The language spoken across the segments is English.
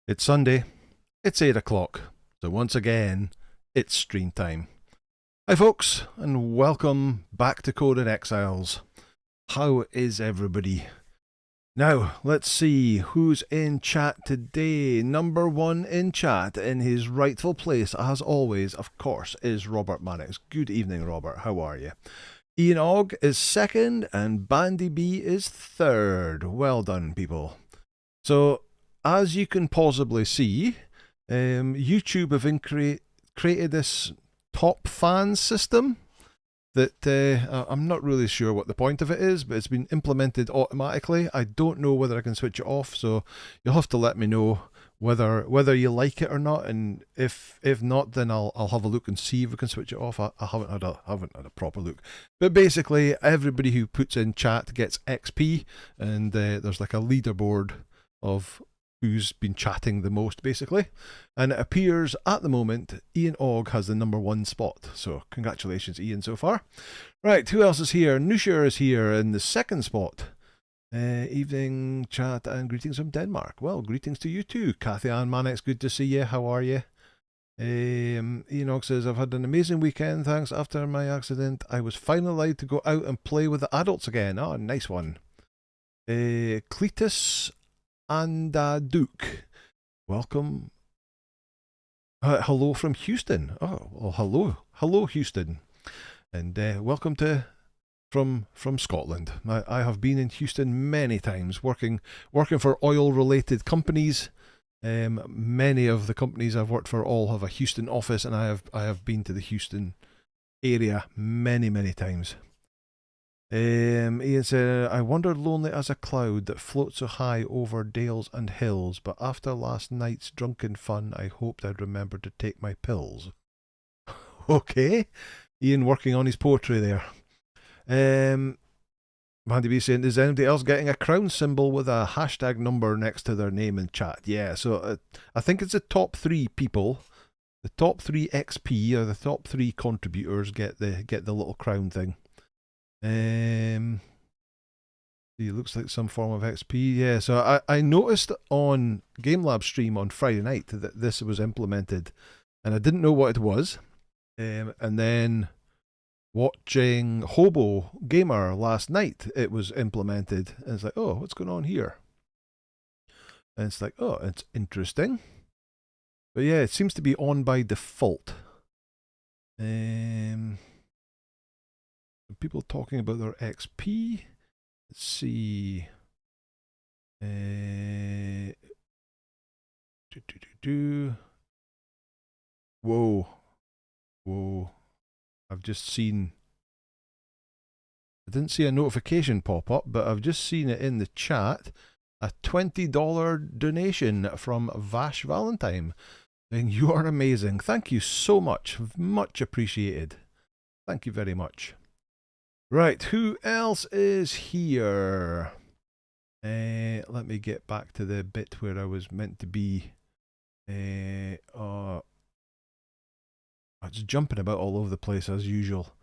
It's Sunday, it's 8 o'clock, so once again, it's stream time. Hi folks, and welcome back to Conan Exiles. How is everybody? Now, let's see who's in chat today. Number one in chat, in his rightful place, as always, of course, is Robert Mannix. Good evening, Robert. How are you? Ian Ogg is second, and Bandy B is third. Well done, people. So, as you can possibly see, YouTube have created this top fan system that I'm not really sure what the point of it is, but it's been implemented automatically. I don't know whether I can switch it off, so you'll have to let me know whether you like it or not, and if not, then I'll have a look and see if we can switch it off. I haven't had a proper look, but basically everybody who puts in chat gets XP, and there's like a leaderboard of who's been chatting the most, basically. And it appears at the moment Ian Ogg has the number one spot. So congratulations, Ian, so far. Right, who else is here? Nusher is here in the second spot. Evening chat and greetings from Denmark. Well, greetings to you too. Kathy Ann Mannix, good to see you. How are you? Ian Ogg says, I've had an amazing weekend. Thanks. After my accident, I was finally allowed to go out and play with the adults again. Oh, nice one. Cletus and Duke, welcome. Hello from Houston. Oh, well, hello Houston, and welcome to from Scotland. I have been in Houston many times, working for oil-related companies. Many of the companies I've worked for all have a Houston office, and I have been to the Houston area many times. Ian said, I wandered lonely as a cloud that floats so high over dales and hills, but after last night's drunken fun, I hoped I'd remember to take my pills. Okay, Ian working on his poetry there. Mandy B saying, is anybody else getting a crown symbol with a hashtag number next to their name in chat? Yeah, so I think it's the top three people. The top three XP, or the top three contributors, get the little crown thing. It looks like some form of XP. Yeah, so I noticed on GameLab stream on Friday night that this was implemented, and I didn't know what it was. And then watching Hobo Gamer last night, it was implemented, and it's like, oh, what's going on here? And it's like, oh, it's interesting. But yeah, it seems to be on by default. People talking about their XP. Let's see. Whoa. I've just seen. I didn't see a notification pop up, but I've just seen it in the chat. A $20 donation from Vash Valentine. And you are amazing. Thank you so much. Much appreciated. Thank you very much. Right, who else is here? Let me get back to the bit where I was meant to be. I was jumping about all over the place as usual.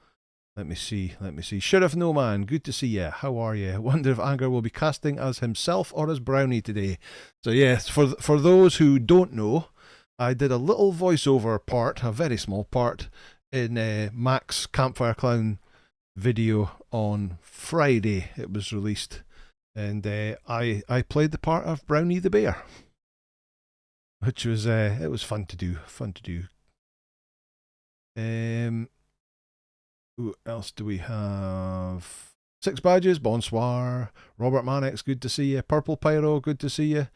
Let me see. Sheriff No Man, good to see you. How are you? I wonder if Anger will be casting as himself or as Brownie today. So yes, for those who don't know, I did a little voiceover part, a very small part, in Mac's Campfire Clown video on Friday. It was released, and I played the part of Brownie the Bear, which was it was fun to do. Who else do we have? Six Badges, bonsoir. Robert Mannix, good to see you. Purple Pyro, good to see you.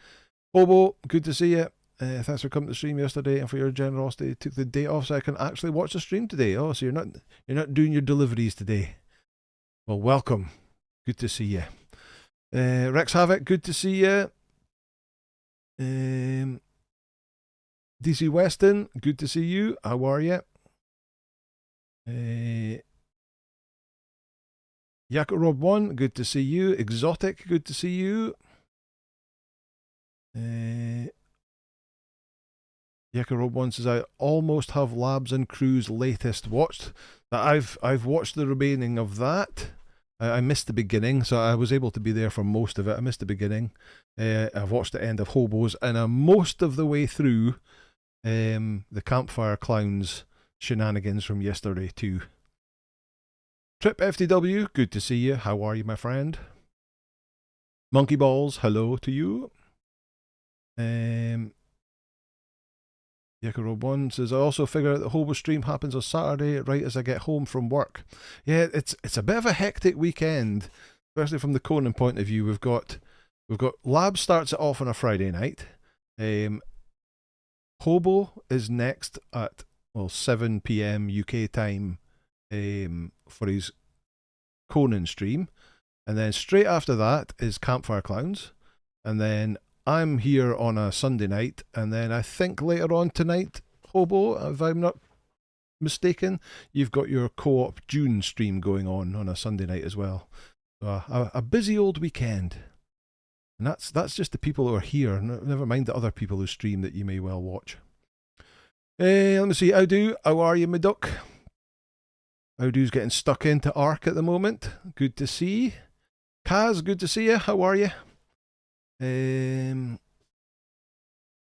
Bobo, good to see you. Thanks for coming to the stream yesterday and for your generosity. Took the day off so I can actually watch the stream today. Oh, so you're not doing your deliveries today. Well, welcome. Good to see you. Rex Havoc, good to see you. DC Weston, good to see you. How are you? Yako Rob 1, good to see you. Exotic, good to see you. Yako Rob 1 says, I almost have Labs and Crew's latest watched. I've watched the remaining of that. I missed the beginning, so I was able to be there for most of it. I missed the beginning. I've watched the end of Hobos, and I'm most of the way through the Campfire Clowns shenanigans from yesterday too. Trip FTW, good to see you. How are you, my friend? Monkey Balls, hello to you. Yakuro1 says, I also figure out the Hobo stream happens on Saturday right as I get home from work. Yeah, it's a bit of a hectic weekend, especially from the Conan point of view. We've got Lab starts it off on a Friday night. Hobo is next at 7 p.m. UK time for his Conan stream, and then straight after that is Campfire Clowns, and then I'm here on a Sunday night, and then I think later on tonight, Hobo, if I'm not mistaken, you've got your co-op June stream going on a Sunday night as well. So a busy old weekend. And that's just the people who are here, never mind the other people who stream that you may well watch. Let me see, how are you, my duck? Audu's getting stuck into Ark at the moment. Good to see. Kaz, good to see you. How are you?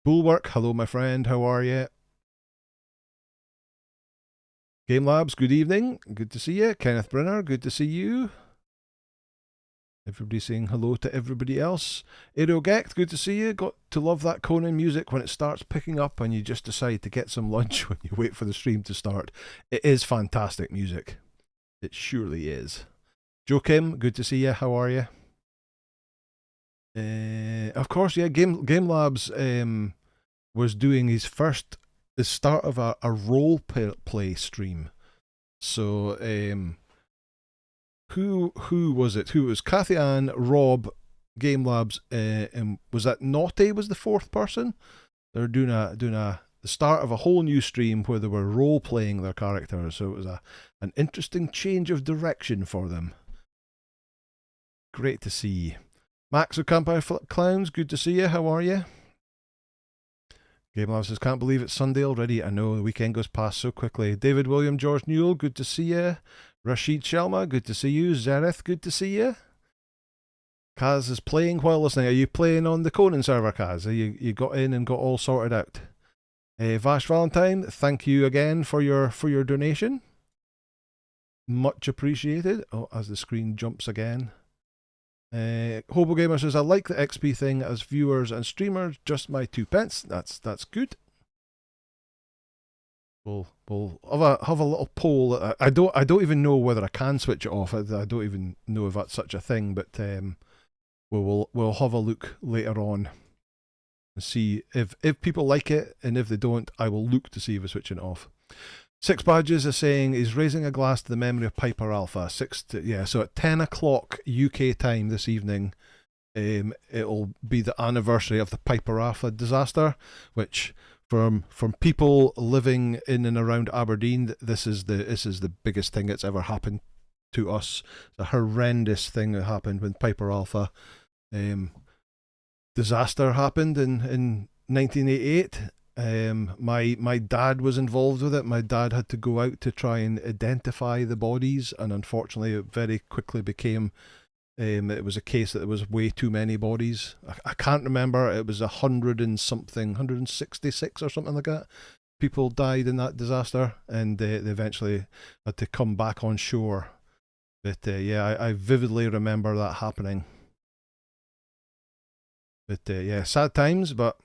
Bulwark, hello my friend, how are you? Game Labs, good evening, good to see you. Kenneth Brenner, good to see you. Everybody saying hello to everybody else. Aerogecht, good to see you. Got to love that Conan music when it starts picking up and you just decide to get some lunch when you wait for the stream to start. It is fantastic music. It surely is. Joe Kim, good to see you. How are you? Of course, yeah. Game Labs was doing the start of a role play stream. So who was it? Who was Kathy Ann, Rob, Game Labs, and was that Naughty was the fourth person? They're doing the start of a whole new stream where they were role playing their characters. So it was an interesting change of direction for them. Great to see. Max of Campfire Clowns, good to see you. How are you? Game Lab says, can't believe it's Sunday already. I know, the weekend goes past so quickly. David William, George Newell, good to see you. Rashid Shelma, good to see you. Zareth, good to see you. Kaz is playing while listening. Are you playing on the Conan server, Kaz? You got in and got all sorted out? Vash Valentine, thank you again for your donation. Much appreciated. Oh, as the screen jumps again. Hobo Gamer says, I like the XP thing as viewers and streamers, just my 2 pence. That's good. We'll have a little poll. I don't even know whether I can switch it off. I don't even know if that's such a thing, but we'll have a look later on and see if people like it, and if they don't, I will look to see if we're switching it off. Six Badges is saying he's raising a glass to the memory of Piper Alpha. So at 10 o'clock UK time this evening, it'll be the anniversary of the Piper Alpha disaster, which from people living in and around Aberdeen, this is the biggest thing that's ever happened to us. It's a horrendous thing that happened when Piper Alpha disaster happened in 1988. My dad was involved with it. My dad had to go out to try and identify the bodies, and unfortunately it very quickly became it was a case that there was way too many bodies. I can't remember, it was 100 and something, 166 or something like that. People died in that disaster, and they eventually had to come back on shore. But yeah, I vividly remember that happening. But yeah, sad times, but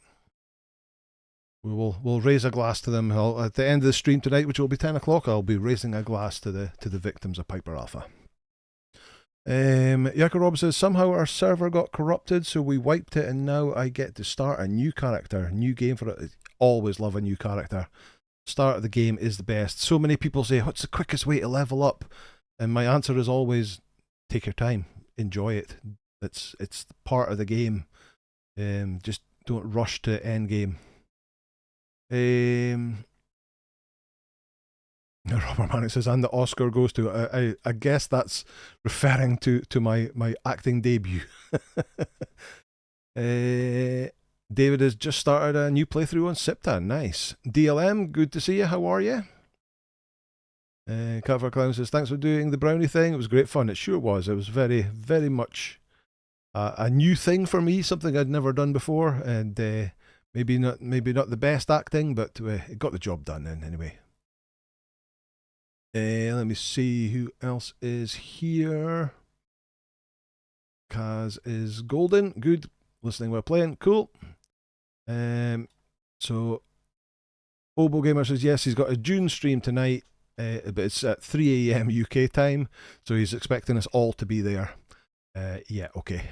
we'll raise a glass to them. At the end of the stream tonight, which will be 10 o'clock, I'll be raising a glass to the victims of Piper Alpha. Yakorob says, somehow our server got corrupted, so we wiped it, and now I get to start a new character, new game for it. Always love a new character. Start of the game is the best. So many people say, what's the quickest way to level up? And my answer is always, take your time, enjoy it. It's part of the game. Just don't rush to end game. Robert Manick says, and the Oscar goes to, I guess that's referring to my acting debut. David has just started a new playthrough on Sipta. Nice. DLM, good to see you. How are you? Catford Clown says, thanks for doing the Brownie thing. It was great fun. It sure was. It was very, very much a new thing for me, something I'd never done before, and maybe not the best acting, but it got the job done anyway. Let me see who else is here. Kaz is golden. Good. Listening while playing. Cool. So Obo Gamer says yes, he's got a June stream tonight, but it's at 3 a.m. UK time, so he's expecting us all to be there. Yeah, okay.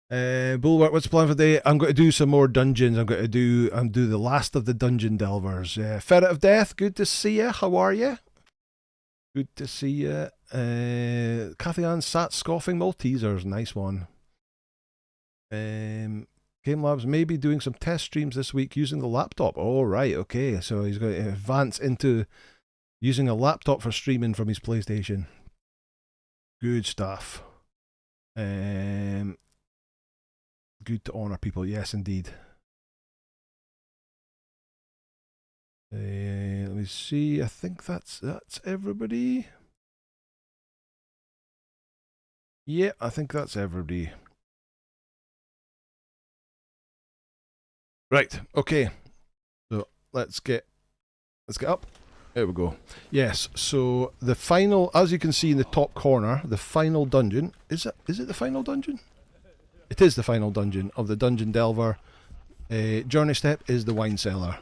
Bulwark, what's the plan for the day? I'm going to do some more dungeons. I'm do the last of the dungeon delvers. Ferret of Death, good to see you. How are you? Good to see you. Cathy Ann sat scoffing Maltesers, nice one. Game Labs may be doing some test streams this week using the laptop. Oh, right, okay. So he's going to advance into using a laptop for streaming from his PlayStation. Good stuff. Good to honour people. Yes, indeed. Let me see. I think that's everybody. Yeah, I think that's everybody. Right, okay. So let's get up. There we go. Yes, so the final, as you can see in the top corner, the final dungeon, is it the final dungeon? It is the final dungeon of the Dungeon Delver. Journey step is the Wine Cellar.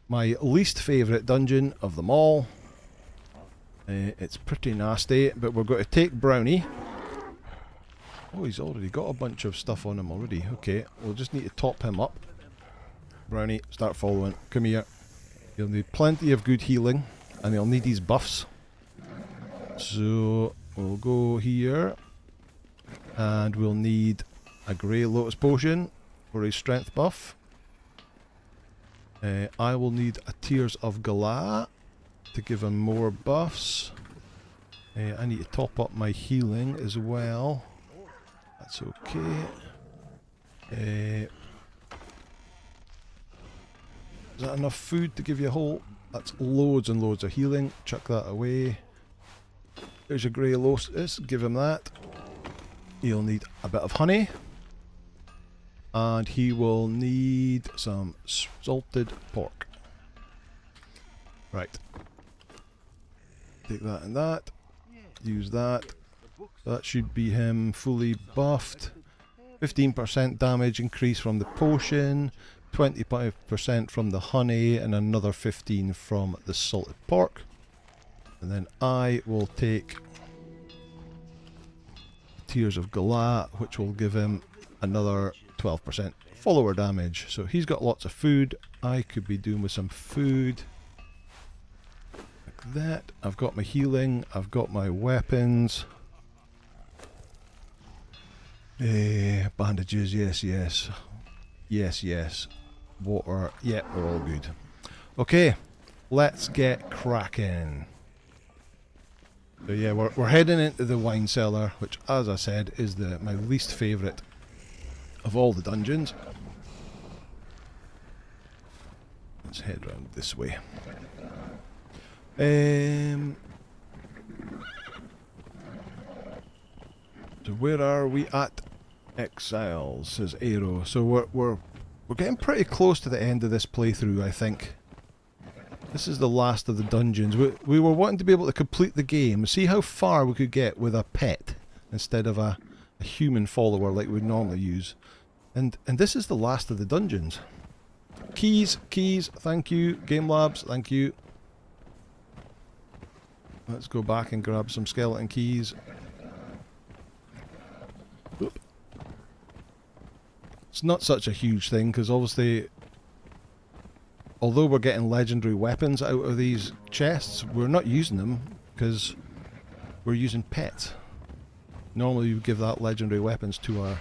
My least favourite dungeon of them all. It's pretty nasty, but we're going to take Brownie. Oh, he's already got a bunch of stuff on him already. Okay, we'll just need to top him up. Brownie, start following. Come here. He'll need plenty of good healing, and he'll need his buffs. So we'll go here, and we'll need a Grey Lotus Potion for his strength buff. I will need a Tears of Galah to give him more buffs. I need to top up my healing as well. That's okay. Is that enough food to give you a whole? That's loads and loads of healing. Chuck that away. There's your Grey Lotus. Give him that. He'll need a bit of honey. And he will need some salted pork. Right. Take that and that. Use that. That should be him fully buffed. 15% damage increase from the potion. 25% from the honey, and another 15 from the salted pork. And then I will take Tears of Galah, which will give him another 12% follower damage. So he's got lots of food. I could be doing with some food. Like that. I've got my healing. I've got my weapons. Bandages, yes, yes. Yes, yes. Water, yeah, we're all good. Okay, let's get cracking. So yeah, we're heading into the Wine Cellar, which, as I said, is my least favourite of all the dungeons. Let's head round this way. So where are we at? Exiles, says Aero. So we're getting pretty close to the end of this playthrough, I think. This is the last of the dungeons. We were wanting to be able to complete the game, see how far we could get with a pet instead of a human follower like we'd normally use. And this is the last of the dungeons. Keys, thank you. Game Labs, thank you. Let's go back and grab some skeleton keys. Oop. It's not such a huge thing, because obviously, although we're getting legendary weapons out of these chests, we're not using them because we're using pets. Normally you give that legendary weapons to our...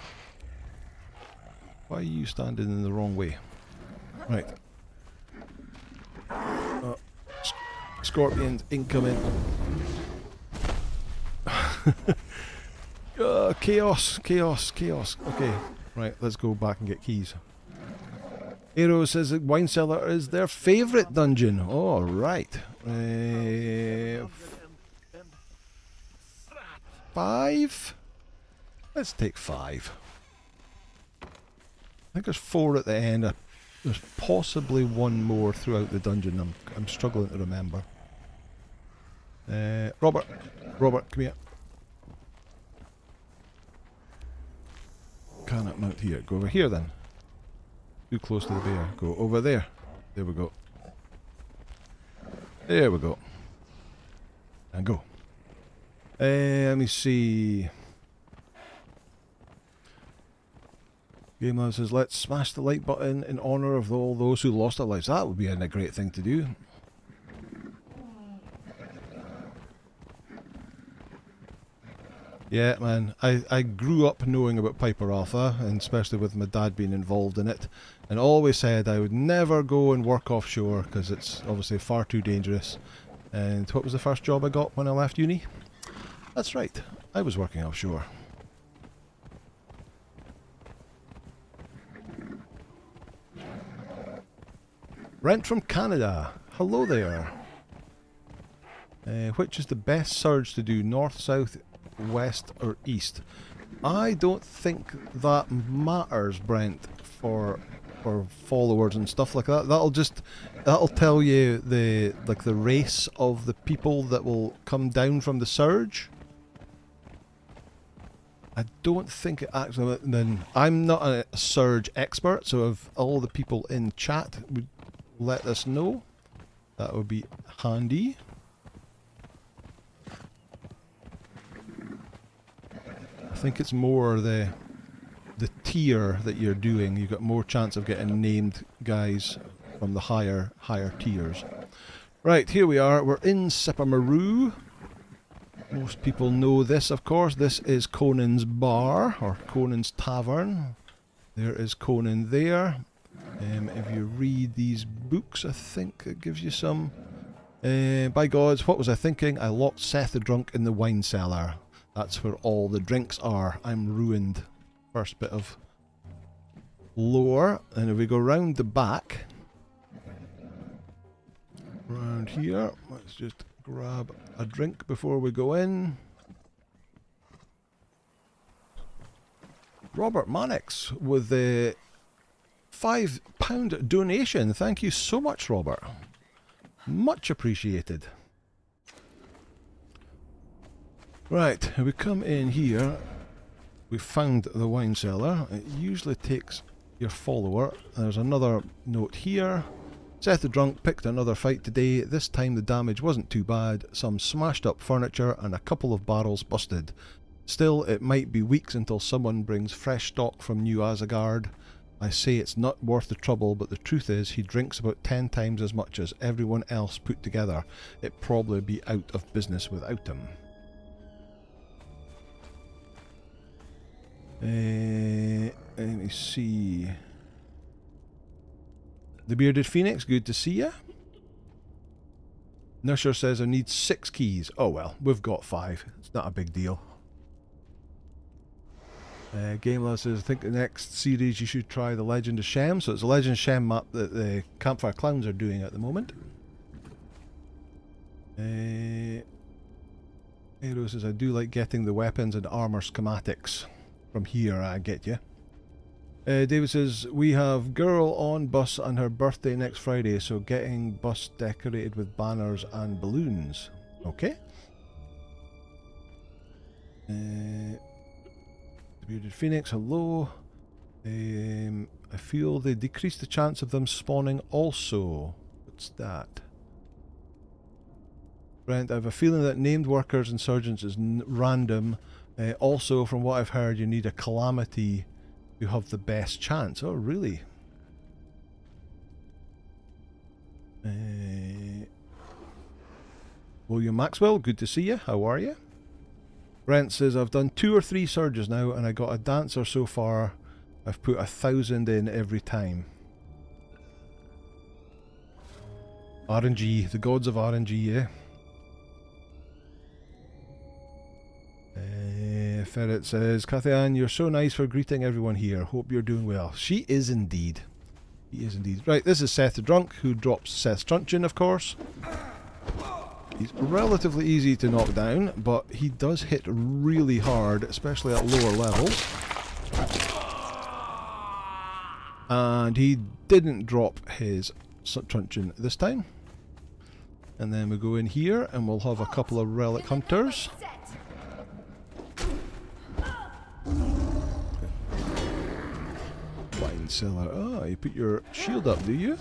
Why are you standing in the wrong way? Right. Scorpions incoming. Chaos. Okay. Right, let's go back and get keys. Aero says that Wine Cellar is their favourite dungeon. Oh, right. 5? Let's take 5. I think there's 4 at the end. There's possibly one more throughout the dungeon. I'm struggling to remember. Robert, come here. Cannot mount here. Go over here then. Too close to the bear. Go over there. There we go. There we go. And go. Let me see. Game Lad says, let's smash the like button in honour of all those who lost their lives. That would be a great thing to do. Yeah, man. I grew up knowing about Piper Alpha, and especially with my dad being involved in it, and always said I would never go and work offshore because it's obviously far too dangerous. And what was the first job I got when I left uni? That's right, I was working offshore. Rent from Canada. Hello there. Which is the best surge to do? North, south, west or east? I don't think that matters, Brent, for followers and stuff like that. That'll tell you the race of the people that will come down from the surge. I don't think it actually. Then I'm not a surge expert, so if all the people in chat would let us know, that would be handy. I think it's more the tier that you're doing. You've got more chance of getting named guys from the higher tiers. Right, here we are. We're in Sepamaru. Most people know this, of course. This is Conan's bar, or Conan's tavern. There is Conan there. If you read these books, I think it gives you some. By gods, what was I thinking? I locked Seth the drunk in the wine cellar. That's where all the drinks are. I'm ruined. First bit of lore. And if we go round the back, round here, let's just grab a drink before we go in. Robert Mannix with the £5 donation. Thank you so much, Robert. Much appreciated. Right, we come in here. We found the wine cellar. It usually takes your follower. There's another note here. Seth the drunk picked another fight today. This time the damage wasn't too bad. Some smashed up furniture and a couple of barrels busted. Still, it might be weeks until someone brings fresh stock from New Asgard. I say it's not worth the trouble, but the truth is he drinks about 10 times as much as everyone else put together. It'd probably be out of business without him. Let me see. The Bearded Phoenix, good to see you. Nusher says I need 6 keys. Oh well, we've got 5. It's not a big deal. Gameless says, I think the next series you should try the Legend of Shem. So it's a Legend of Shem map that the Campfire Clowns are doing at the moment. Aero says, I do like getting the weapons and armor schematics. From here, I get you. David says, we have girl on bus and her birthday next Friday, so getting bus decorated with banners and balloons. Okay. Bearded Phoenix, hello. I feel they decrease the chance of them spawning also. What's that? Brent, I have a feeling that named workers and surgeons is random. Also, from what I've heard, you need a calamity to have the best chance. Oh, really? William Maxwell, good to see you. How are you? Brent says, I've done 2 or 3 surges now and I got a dancer so far. I've put 1,000 in every time. RNG, the gods of RNG, eh? Ferret says, Kathy Ann, you're so nice for greeting everyone here. Hope you're doing well. She is indeed. He is indeed. Right, this is Seth the Drunk, who drops Seth's truncheon, of course. He's relatively easy to knock down, but he does hit really hard, especially at lower levels. And he didn't drop his truncheon this time. And then we go in here and we'll have a couple of relic hunters. Wine Cellar. Ah, you put your shield up, do you?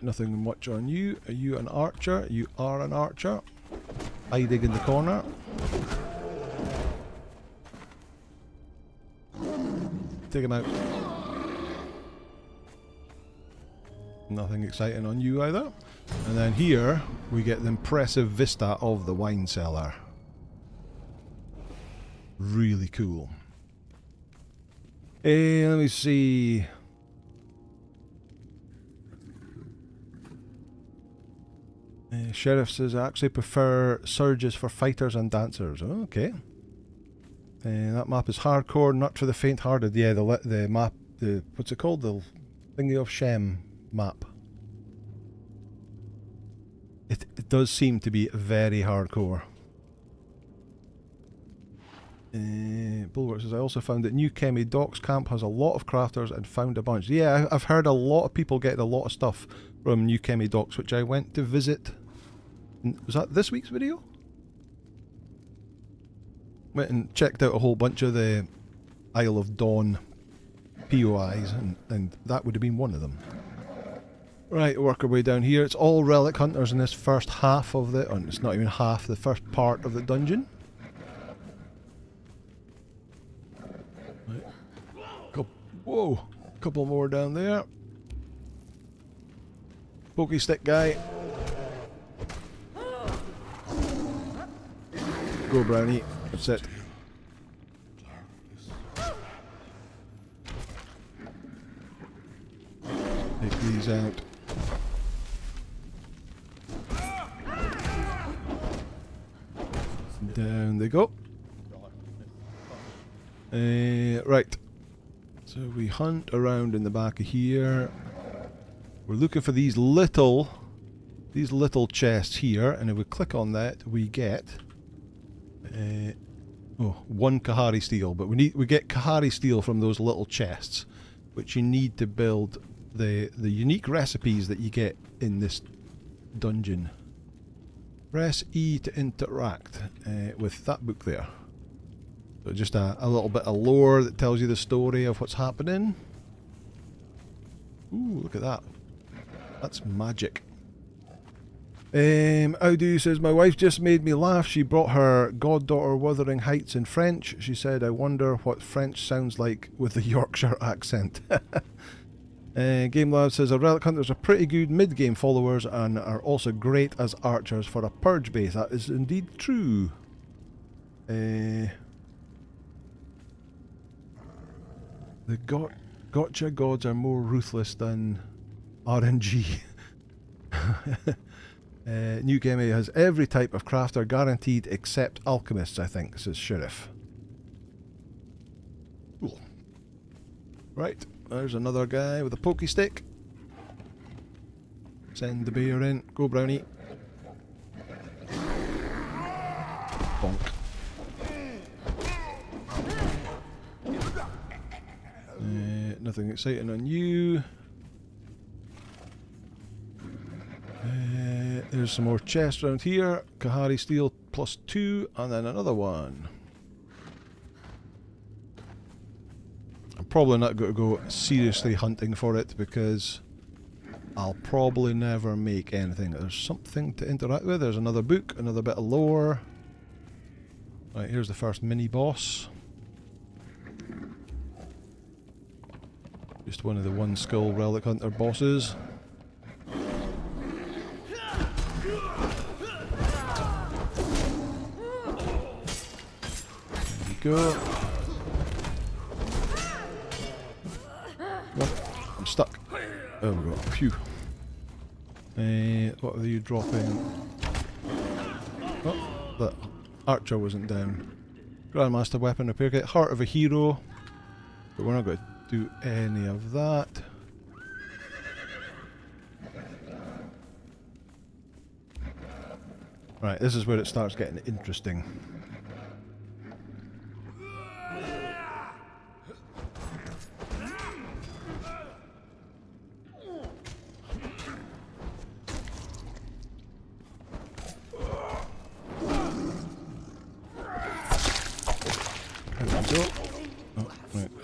Nothing much on you. Are you an archer? You are an archer. Hiding in the corner. Take him out. Nothing exciting on you either. And then here we get the impressive vista of the Wine Cellar. Really cool. Let me see. Sheriff says, I actually prefer surges for fighters and dancers. Oh, okay. That map is hardcore, not for the faint-hearted. Yeah, the map, what's it called? The Thingy of Shem map. It does seem to be very hardcore. Bulwark says, I also found that New Chemi Docks Camp has a lot of crafters and found a bunch. Yeah, I've heard a lot of people getting a lot of stuff from New Chemi Docks, which I went to visit. Was that this week's video? Went and checked out a whole bunch of the Isle of Dawn POIs, and that would have been one of them. Right, work our way down here. It's all relic hunters in this first half of the... Oh, it's not even half, the first part of the dungeon. Right. Whoa! Couple more down there. Pokey stick guy. Go, Brownie. That's it. Take these out. Down they go. Right. So we hunt around in the back of here. We're looking for these little chests here, and if we click on that, we get one Kahari steel. But we get Kahari steel from those little chests, which you need to build the unique recipes that you get in this dungeon. Press E to interact with that book there. So just a little bit of lore that tells you the story of what's happening. Ooh, look at that. That's magic. Audu says, my wife just made me laugh. She brought her goddaughter Wuthering Heights in French. She said, I wonder what French sounds like with the Yorkshire accent. Game Lab says, our relic hunters are pretty good mid-game followers and are also great as archers for a purge base. That is indeed true. The gotcha gods are more ruthless than RNG. New Game has every type of crafter guaranteed except alchemists, I think, says Sheriff. Cool. Right, there's another guy with a pokey stick. Send the bear in. Go, Brownie. Bonk. Nothing exciting on you. There's some more chests around here. Kahari steel +2, and then another one. I'm probably not going to go seriously hunting for it because I'll probably never make anything. There's something to interact with. There's another book, another bit of lore. Right, here's the first mini boss. Just one of the one skill relic hunter bosses. Go. What? I'm stuck. There we go. Phew. What are you dropping? Oh, the archer wasn't down. Grandmaster weapon repair kit. Heart of a hero. But we're not going to do any of that. Right, this is where it starts getting interesting.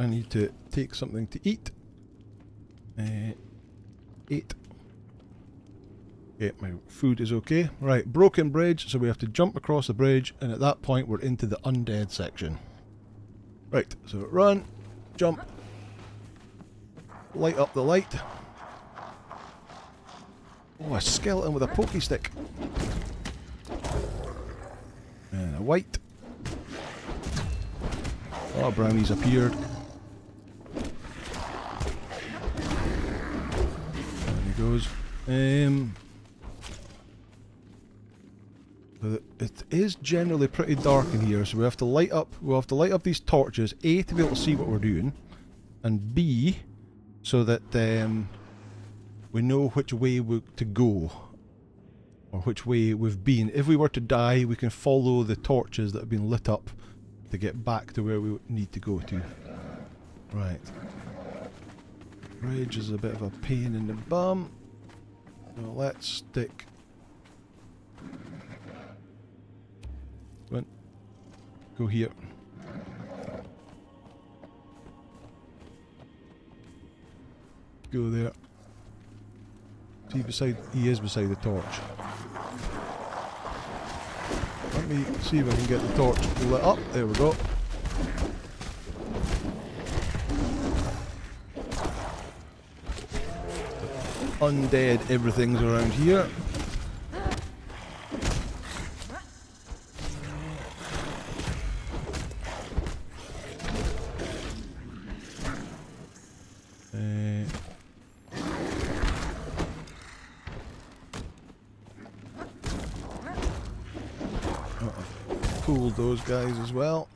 I need to take something to eat. Eat. Okay, my food is okay. Right, broken bridge, so we have to jump across the bridge, and at that point we're into the undead section. Right, so run, jump, light up the light. Oh, a skeleton with a pokey stick. And a white. Oh, Brownie's appeared. There he goes. It is generally pretty dark in here, so we have to light up. We'll have to light up these torches. A, to be able to see what we're doing, and B, so that we know which way to go, or which way we've been. If we were to die, we can follow the torches that have been lit up to get back to where we need to go to. Right. Bridge is a bit of a pain in the bum. So let's stick. Go here. Go there. See, he is beside the torch. Let me see if I can get the torch lit up. There we go. Undead everything's around here. Cool those guys as well.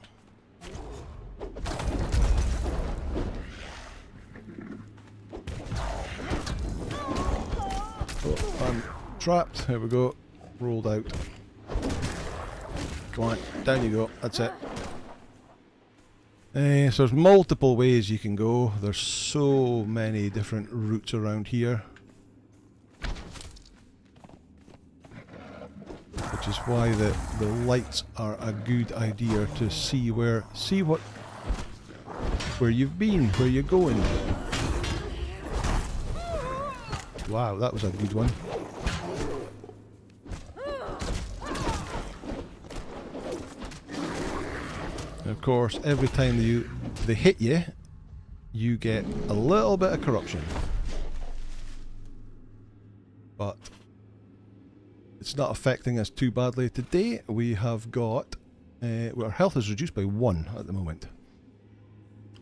Oh, I'm trapped. Here we go. Rolled out. Come on, down you go. That's it. So there's multiple ways you can go. There's so many different routes around here. Which is why the lights are a good idea to see where you've been, where you're going. Wow, that was a good one. And of course, every time they hit you, you get a little bit of corruption. But it's not affecting us too badly. Today we have got our health is reduced by 1 at the moment.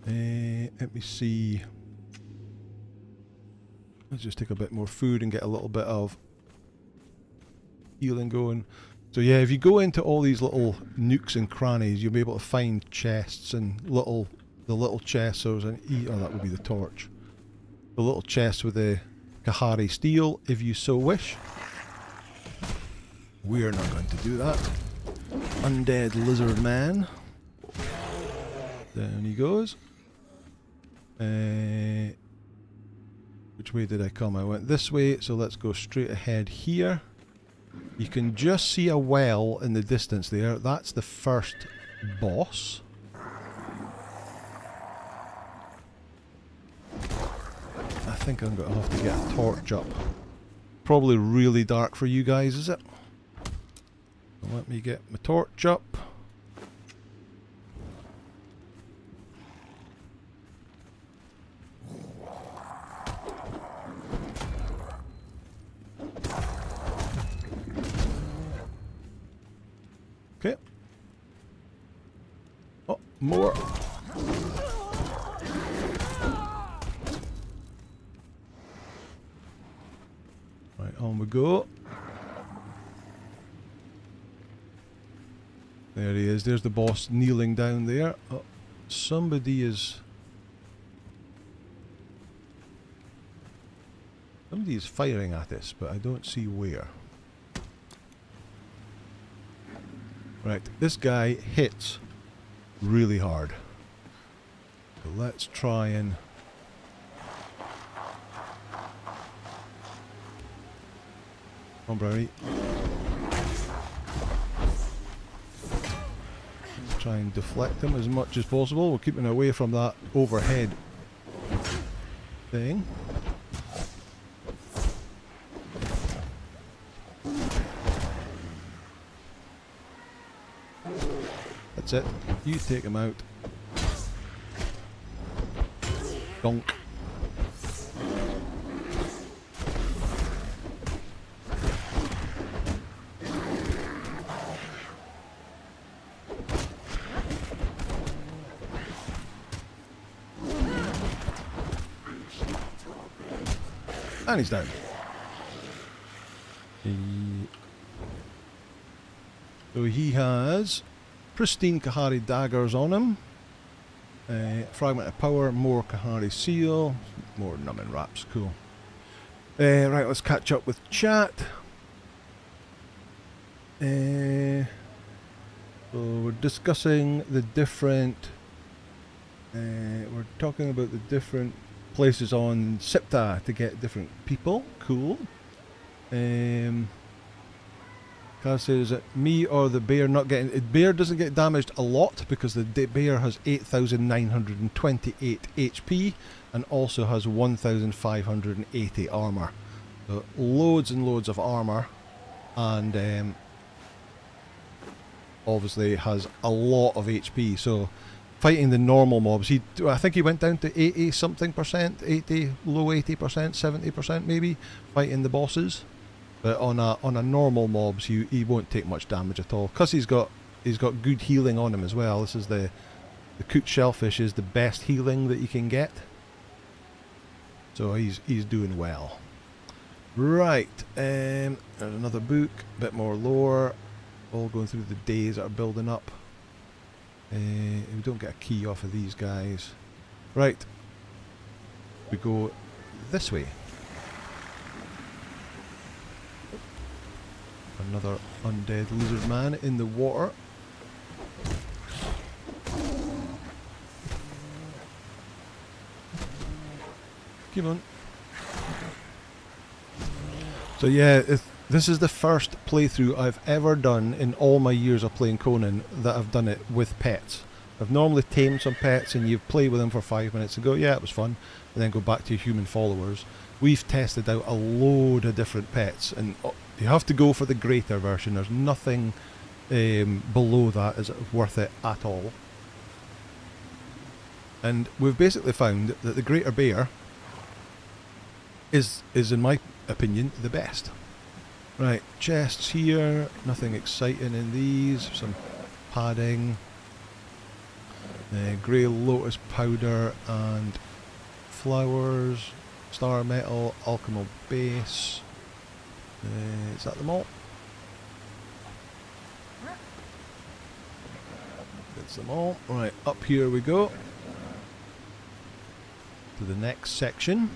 Let me see. Let's just take a bit more food and get a little bit of healing going. So yeah, if you go into all these little nooks and crannies, you'll be able to find chests and the little chests. So that would be the torch. The little chests with the Kahari steel, if you so wish. We're not going to do that. Undead lizard man. Down he goes. Which way did I come? I went this way, so let's go straight ahead here. You can just see a well in the distance there. That's the first boss. I think I'm going to have to get a torch up. Probably really dark for you guys, is it? Let me get my torch up. Okay. Oh, more. Right, on we go. There he is. There's the boss kneeling down there. Oh, somebody is Somebody is firing at us, but I don't see where. Right, this guy hits really hard. So let's try and... Come on, Brownie. Let's try and deflect him as much as possible. We're keeping away from that overhead thing. That's it. You take him out. Donk. And he's down. So he has pristine Kahari daggers on him. Fragment of power, more Kahari seal, more numbing wraps, cool. Right, let's catch up with chat. So we're discussing the different... we're talking about the different places on Sipta to get different people, cool. Kaz says that me or the bear not getting... The bear doesn't get damaged a lot because the bear has 8,928 HP and also has 1,580 armour. So loads and loads of armour, and obviously has a lot of HP. So fighting the normal mobs, I think he went down to 80 something percent, 80, low 80%, 70% maybe, fighting the bosses. But on a normal mobs, he won't take much damage at all because he's got good healing on him as well. This is the cooked shellfish is the best healing that you can get. So he's doing well. Right, there's another book, bit more lore, all going through the days that are building up. We don't get a key off of these guys. Right, we go this way. Another undead lizard man in the water. Come on. So yeah, this is the first playthrough I've ever done in all my years of playing Conan that I've done it with pets. I've normally tamed some pets and you play with them for 5 minutes and go, yeah, it was fun, and then go back to your human followers. We've tested out a load of different pets, and you have to go for the greater version. There's nothing below that is worth it at all. And we've basically found that the greater bear is in my opinion the best. Right, chests here, nothing exciting in these, some padding, grey lotus powder and flowers, star metal, alchemical base. Is that them all? That's them all. Right, up here we go to the next section.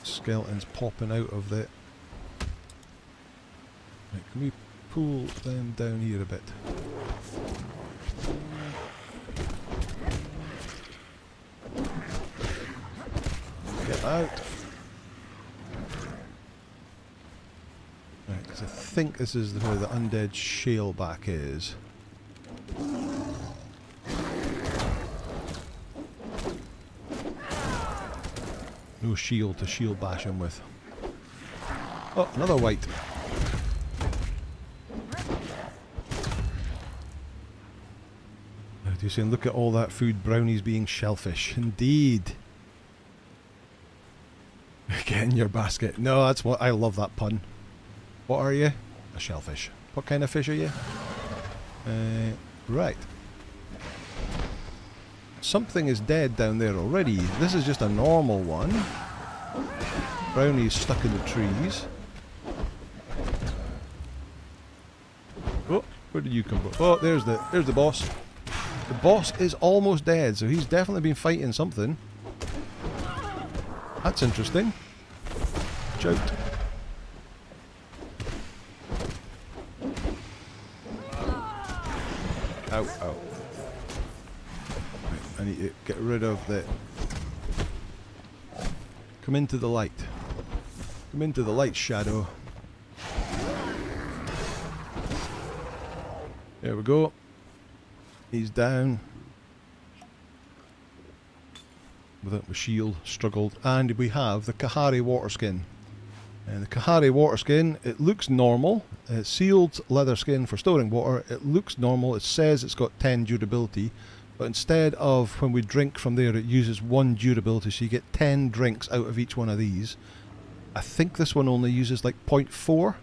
Skeletons popping out of the... Right, can we pull them down here a bit? Get out. Right, because I think this is where the undead shaleback is. No shield to shield bash him with. Oh, another white. You're saying, look at all that food, brownies being shellfish. Indeed. Get in your basket. No, that's what I love that pun. What are you? A shellfish. What kind of fish are you? Right. Something is dead down there already. This is just a normal one. Brownie's stuck in the trees. Oh, where did you come from? Oh, there's the boss. The boss is almost dead, so he's definitely been fighting something. That's interesting. Watch out. Ow, ow. Right, I need to get rid of the... Come into the light. Come into the light, Shadow. There we go. He's down. Without my shield, struggled. And we have the Kahari water skin. And the Kahari water skin, it looks normal. It's sealed leather skin for storing water. It looks normal. It says it's got 10 durability. But instead of when we drink from there, it uses 1 durability. So you get 10 drinks out of each one of these. I think this one only uses like 0.4.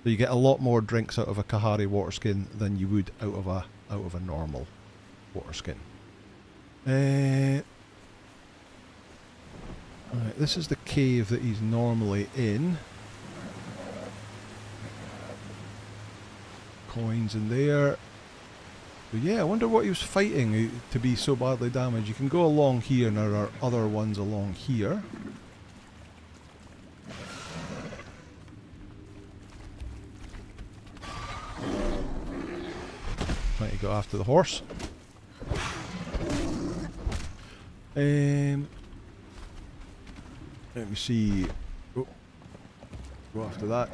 So you get a lot more drinks out of a Kahari water skin than you would out of a normal water skin. Right, this is the cave that he's normally in. Coins in there. But yeah, I wonder what he was fighting to be so badly damaged. You can go along here, and there are other ones along here. Trying to go after the horse. Let me see. Oh, go after that.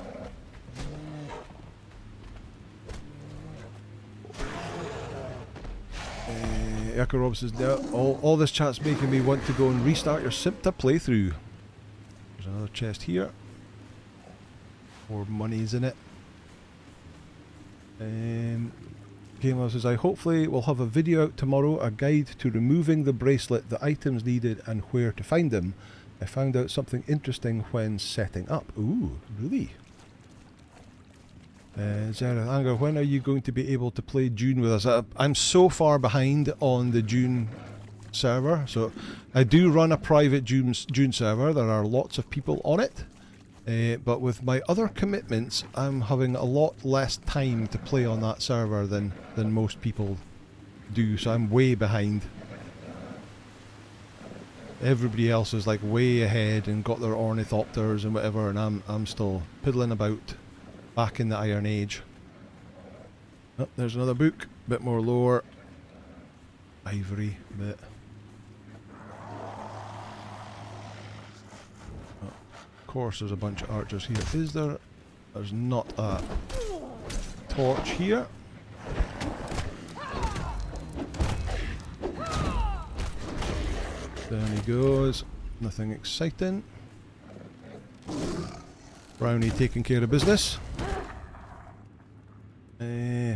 Yakurob says, all this chat's making me want to go and restart your Simpta playthrough. There's another chest here. More money's in it. Gamer says, I hopefully will have a video out tomorrow, a guide to removing the bracelet, the items needed and where to find them. I found out something interesting when setting up. Ooh, really? Zereth Anger, when are you going to be able to play Dune with us? I'm so far behind on the Dune server. So I do run a private Dune server. There are lots of people on it. But with my other commitments, I'm having a lot less time to play on that server than most people do. So I'm way behind. Everybody else is like way ahead and got their ornithopters and whatever, and I'm still piddling about back in the Iron Age. Oh, there's another book, bit more lore. Ivory bit. Oh, of course there's a bunch of archers here. Is there? There's not a torch here. Down he goes. Nothing exciting. Brownie taking care of business.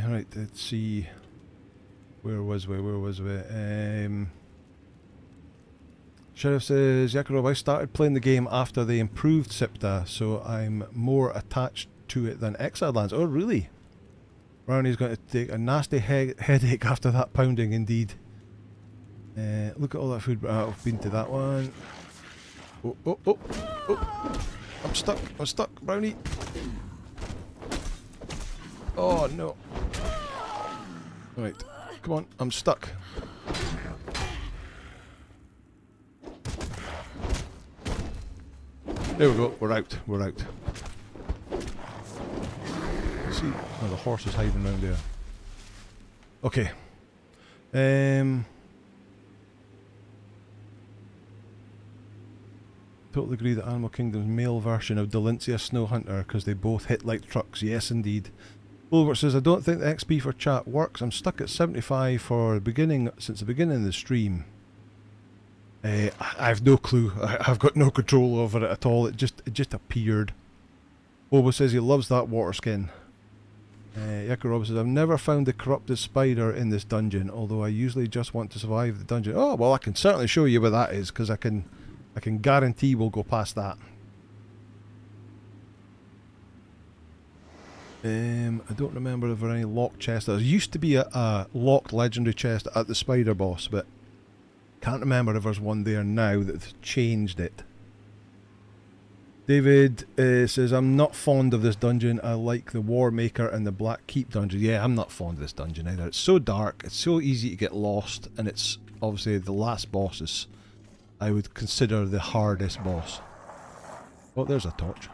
Right, let's see. Where was we? Sheriff says, Yakurob, I started playing the game after they improved Sipta, so I'm more attached to it than Exile Lands. Oh, really? Brownie's going to take a nasty headache after that pounding, indeed. Look at all that food. I've been to that one. Oh. I'm stuck, Brownie. Oh, no. Right, come on, I'm stuck. There we go, we're out. See, oh, the horse is hiding around there. Okay. Totally agree that Animal Kingdom's male version of Delincia Snow Hunter, because they both hit like trucks. Yes, indeed. Bulwark says, I don't think the XP for chat works. I'm stuck at 75 since the beginning of the stream. I have no clue. I've got no control over it at all. It just appeared. Bobo says he loves that water skin. Yakurob says, I've never found the corrupted spider in this dungeon, although I usually just want to survive the dungeon. Oh, well, I can certainly show you where that is, because I can guarantee we'll go past that. I don't remember if there are any locked chests. There used to be a locked legendary chest at the spider boss, but can't remember if there's one there now that's changed it. David says, I'm not fond of this dungeon. I like the War Maker and the Black Keep dungeon. Yeah, I'm not fond of this dungeon either. It's so dark, it's so easy to get lost, and it's obviously the last boss is, I would consider, the hardest boss. Oh, there's a torch.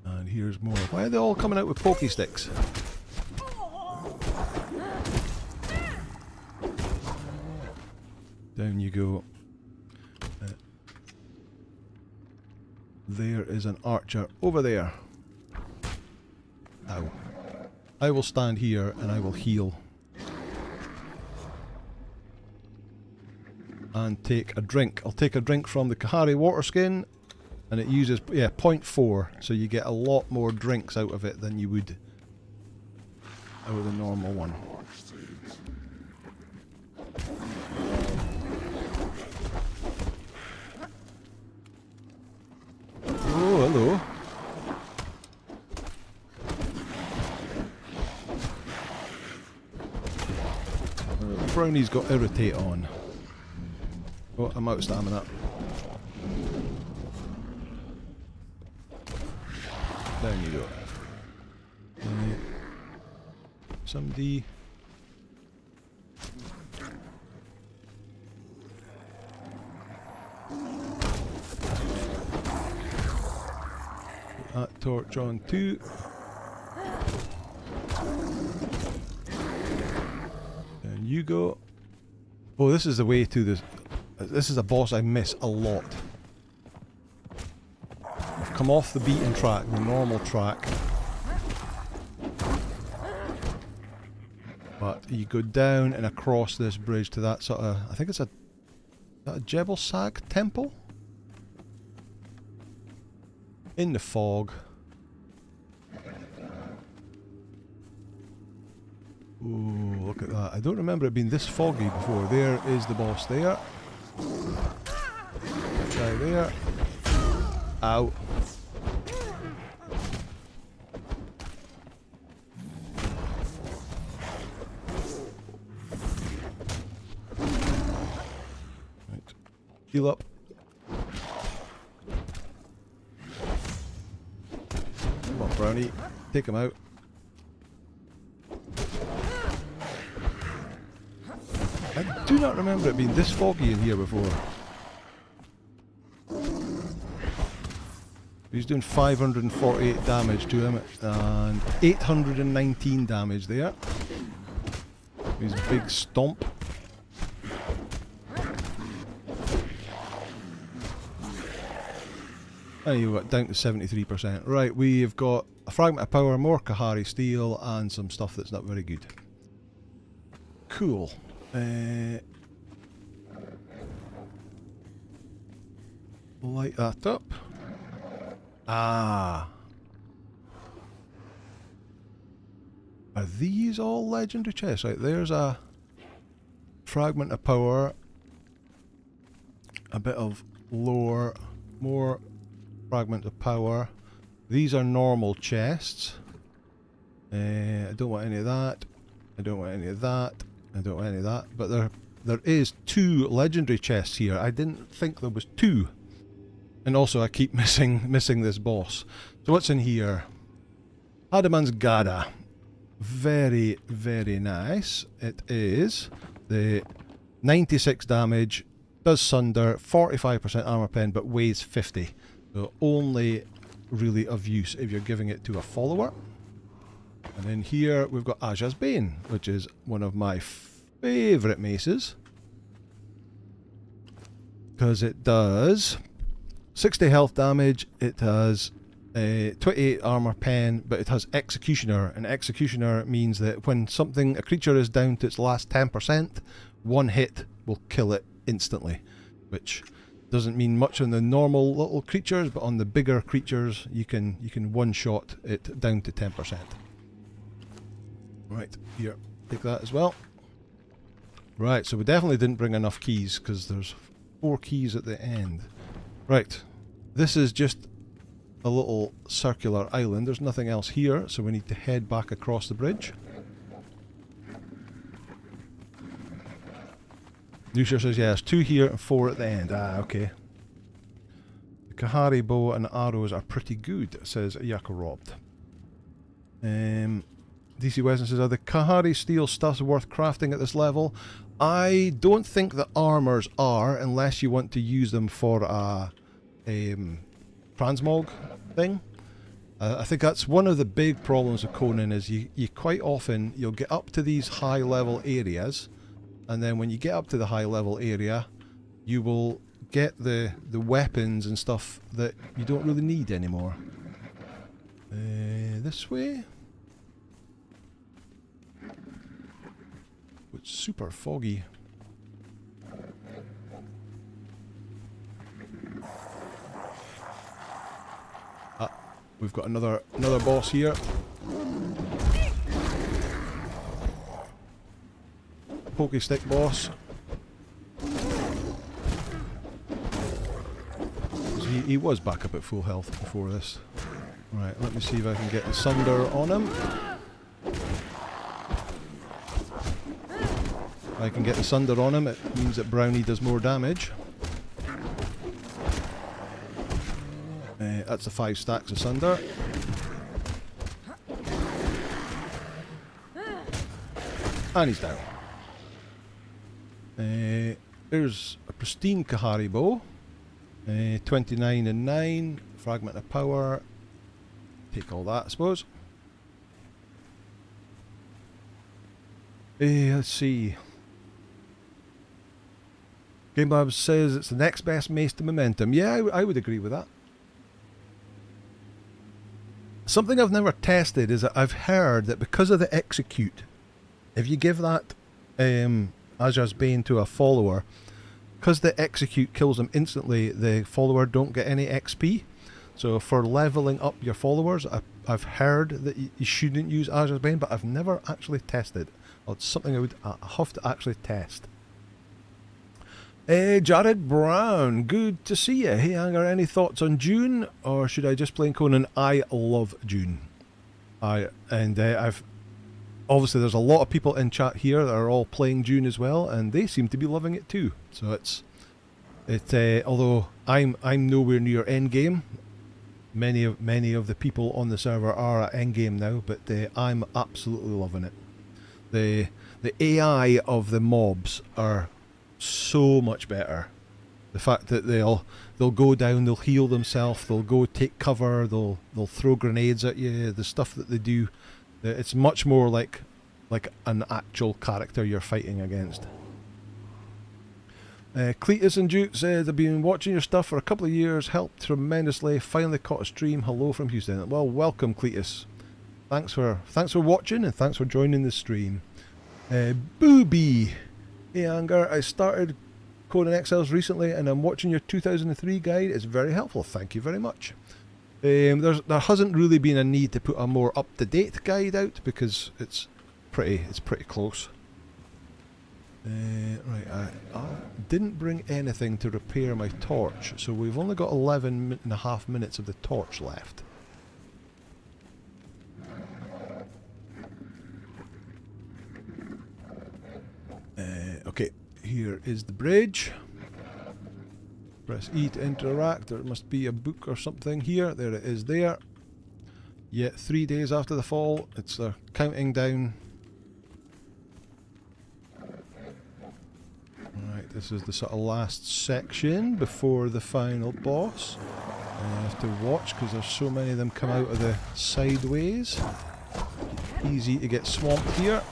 And here's more. Why are they all coming out with pokey sticks? Down you go. There is an archer over there. Ow. I will stand here and I will heal. And take a drink. I'll take a drink from the Kahari water skin, and it uses 0.4, so you get a lot more drinks out of it than you would out of the normal one. Oh, hello. Brownie's got irritate on. Oh, I'm out of stamina. Down you go. Somebody. Put that torch on too. Down you go. Oh, this is the way to this. This is a boss I miss a lot. I've come off the beaten track, the normal track. But you go down and across this bridge to that sort of, I think it's a Jebel Sag temple? In the fog. Ooh, look at that. I don't remember it being this foggy before. There is the boss there. Try there. Ow. Right. Heal up. Come on, Brownie. Take him out. I do not remember it being this foggy in here before. He's doing 548 damage to him and 819 damage there. His big stomp. And you got down to 73%. Right, we've got a fragment of power, more Kahari steel, and some stuff that's not very good. Cool. Light that up. Ah. Are these all legendary chests? Right, there's a fragment of power, a bit of lore, more fragment of power. These are normal chests. I don't want any of that. I don't want any of that. I don't want any of that. But there is 2 legendary chests here. I didn't think there was 2. And also I keep missing this boss. So what's in here? Hadaman's Gada. Very, very nice. It is the 96 damage, does sunder, 45% armor pen, but weighs 50. So only really of use if you're giving it to a follower. And then here we've got Aja's Bane, which is one of my favourite maces. Because it does 60 health damage, it has 28 armor pen, but it has Executioner, and Executioner means that when a creature is down to its last 10%, one hit will kill it instantly, which doesn't mean much on the normal little creatures, but on the bigger creatures you can one-shot it down to 10%. Right, here, take that as well. Right, so we definitely didn't bring enough keys, because there's 4 keys at the end. Right, this is just a little circular island. There's nothing else here, so we need to head back across the bridge. Lucia says, yeah, there's 2 here and 4 at the end. Ah, okay. The Kahari bow and arrows are pretty good, says Yakarobd. DC Weston says, are the Kahari steel stuffs worth crafting at this level? I don't think the armors are, unless you want to use them for a transmog thing. I think that's one of the big problems with Conan, is you quite often, you'll get up to these high level areas, and then when you get up to the high level area, you will get the weapons and stuff that you don't really need anymore. This way? It's super foggy. Ah, we've got another boss here. Pokey stick boss. He was back up at full health before this. Right, let me see if I can get the Sunder on him. If I can get the Sunder on him, it means that Brownie does more damage. That's the 5 stacks of Sunder. And he's down. There's a pristine Kahari bow. 29 and 9. Fragment of power. Take all that, I suppose. Let's see. Game Labs says it's the next best mace to Momentum. Yeah, I would agree with that. Something I've never tested is that I've heard that because of the execute, if you give that Aja's Bane to a follower, because the execute kills them instantly, the follower don't get any XP. So for leveling up your followers, I've heard that you shouldn't use Aja's Bane, but I've never actually tested. Well, it's something I would have to actually test. Jared Brown, good to see you. Hey, Anger, any thoughts on June, or should I just play Conan? I love June. I've obviously there's a lot of people in chat here that are all playing June as well, and they seem to be loving it too. So it's although I'm nowhere near endgame. Many of the people on the server are at endgame now, but I'm absolutely loving it. The AI of the mobs are so much better. The fact that they'll go down, they'll heal themselves, they'll go take cover, they'll throw grenades at you, the stuff that they do, it's much more like an actual character you're fighting against. Cletus and Duke said they've been watching your stuff for a couple of years, helped tremendously, finally caught a stream. Hello from Houston. Well, welcome Cletus. Thanks for watching and thanks for joining the stream. Booby. Hey Anger, I started Conan Exiles recently and I'm watching your 2003 guide. It's very helpful. Thank you very much. There hasn't really been a need to put a more up-to-date guide out because it's pretty close. Right, I didn't bring anything to repair my torch, so we've only got 11.5 minutes of the torch left. Okay, here is the bridge. Press E to interact. There must be a book or something here. There it is there. Yeah, 3 days after the fall. It's counting down. Right, this is the sort of last section before the final boss. I have to watch because there's so many of them come out of the sideways. Easy to get swamped here.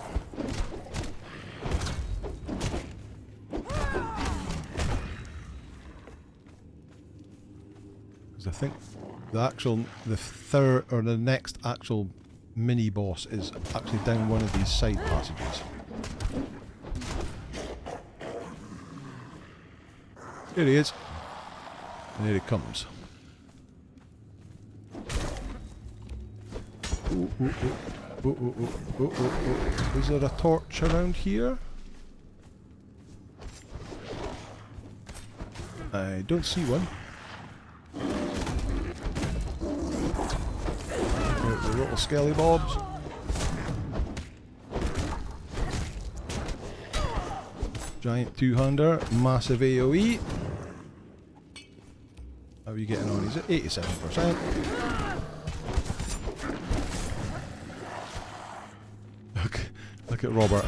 I think the next actual mini boss is actually down one of these side passages. Here he is. And here he comes. Is there a torch around here? I don't see one. The little skelly bobs. Giant two-hander, massive AoE. How are you getting on? He's at 87%. Look at Robert.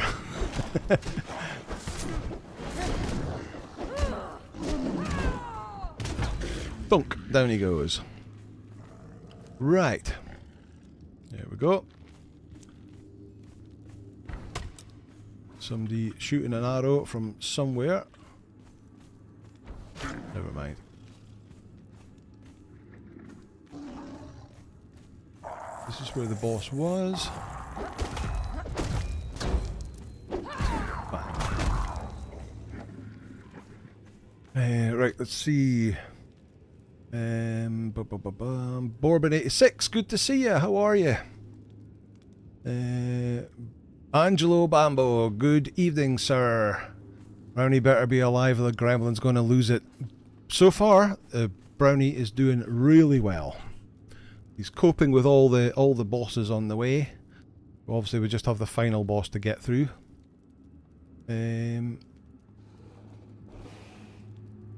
Thunk, down he goes. Right. There we go. Somebody shooting an arrow from somewhere. Never mind. This is where the boss was. Right, let's see. Bourbon86, good to see you. How are you? Angelo Bambo, good evening, sir. Brownie better be alive or the gremlin's going to lose it. So far, Brownie is doing really well. He's coping with all the bosses on the way. Obviously, we just have the final boss to get through.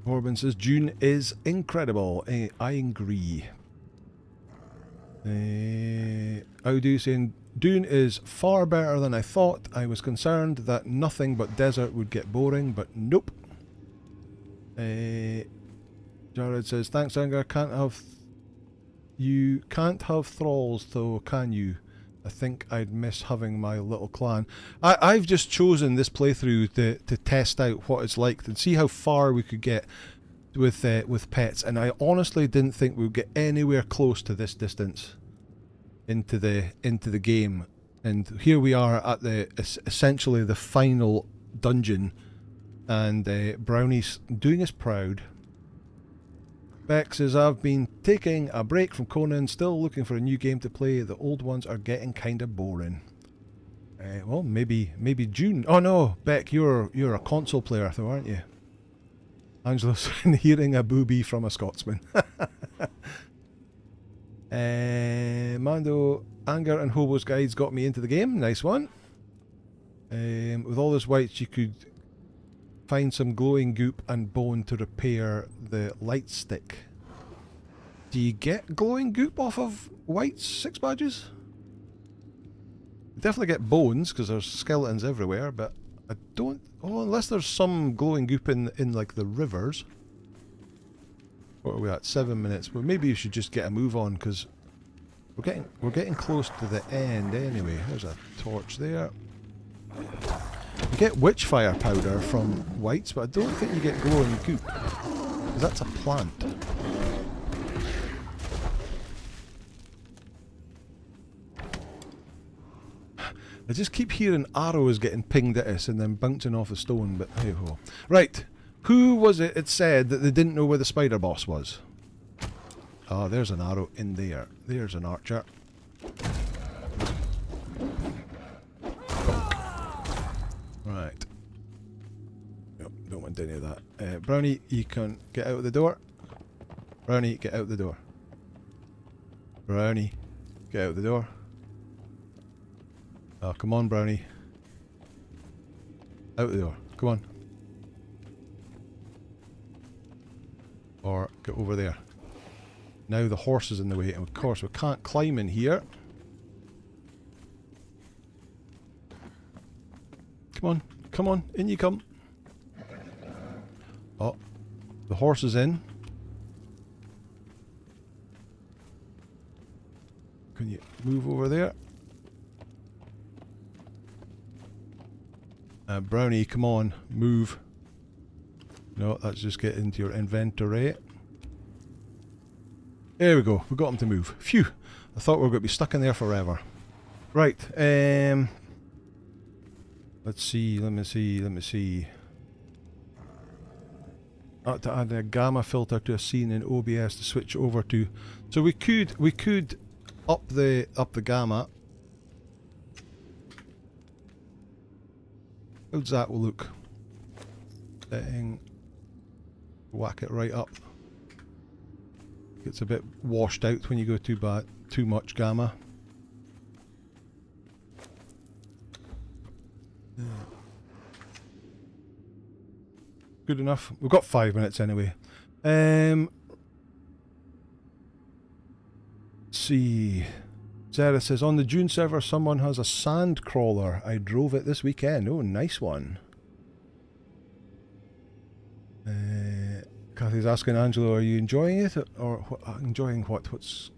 Corbin says June is incredible. I agree. Audu saying Dune is far better than I thought. I was concerned that nothing but desert would get boring, but nope. Jared says thanks, Anger. You can't have thralls though, can you? I think I'd miss having my little clan. I've just chosen this playthrough to test out what it's like and see how far we could get with pets, and I honestly didn't think we would get anywhere close to this distance into the game. And here we are at essentially the final dungeon, and Brownie's doing us proud. Beck says, I've been taking a break from Conan, still looking for a new game to play. The old ones are getting kind of boring. Well, maybe June. Oh no, Beck, you're a console player though, aren't you? Angelo's hearing a booby from a Scotsman. Mando, Anger and Hobo's Guides got me into the game. Nice one. With all this whites, you could find some glowing goop and bone to repair the light stick. Do you get glowing goop off of whites 6 badges? You definitely get bones because there's skeletons everywhere, but I don't. Oh, unless there's some glowing goop in like the rivers. What are we at? 7 minutes. Well, maybe you should just get a move on because we're getting close to the end anyway. There's a torch there. You get witchfire powder from whites, but I don't think you get glowing goop, because that's a plant. I just keep hearing arrows getting pinged at us and then bouncing off a stone, but hey ho. Right, who was it that said that they didn't know where the spider boss was? Oh, there's an arrow in there. There's an archer. Right. Nope, don't want any of that. Brownie, you can get out of the door. Brownie, get out the door. Brownie, get out the door. Oh, come on, Brownie. Out the door. Come on. Or get over there. Now the horse is in the way, and of course we can't climb in here. Come on, in you come. Oh, the horse is in. Can you move over there? Brownie, come on, move. No, let's just get into your inventory. There we go, we got him to move. Phew, I thought we were going to be stuck in there forever. Right, let's see, let me see. To add a gamma filter to a scene in OBS to switch over to. So we could up the gamma. How's that will look? Setting, whack it right up. It's a bit washed out when you go too much gamma. Good enough. We've got 5 minutes anyway. see. Sarah says, on the June server, someone has a sand crawler. I drove it this weekend. Oh, nice one. Kathy's asking Angelo, are you enjoying it? Or enjoying what? What's...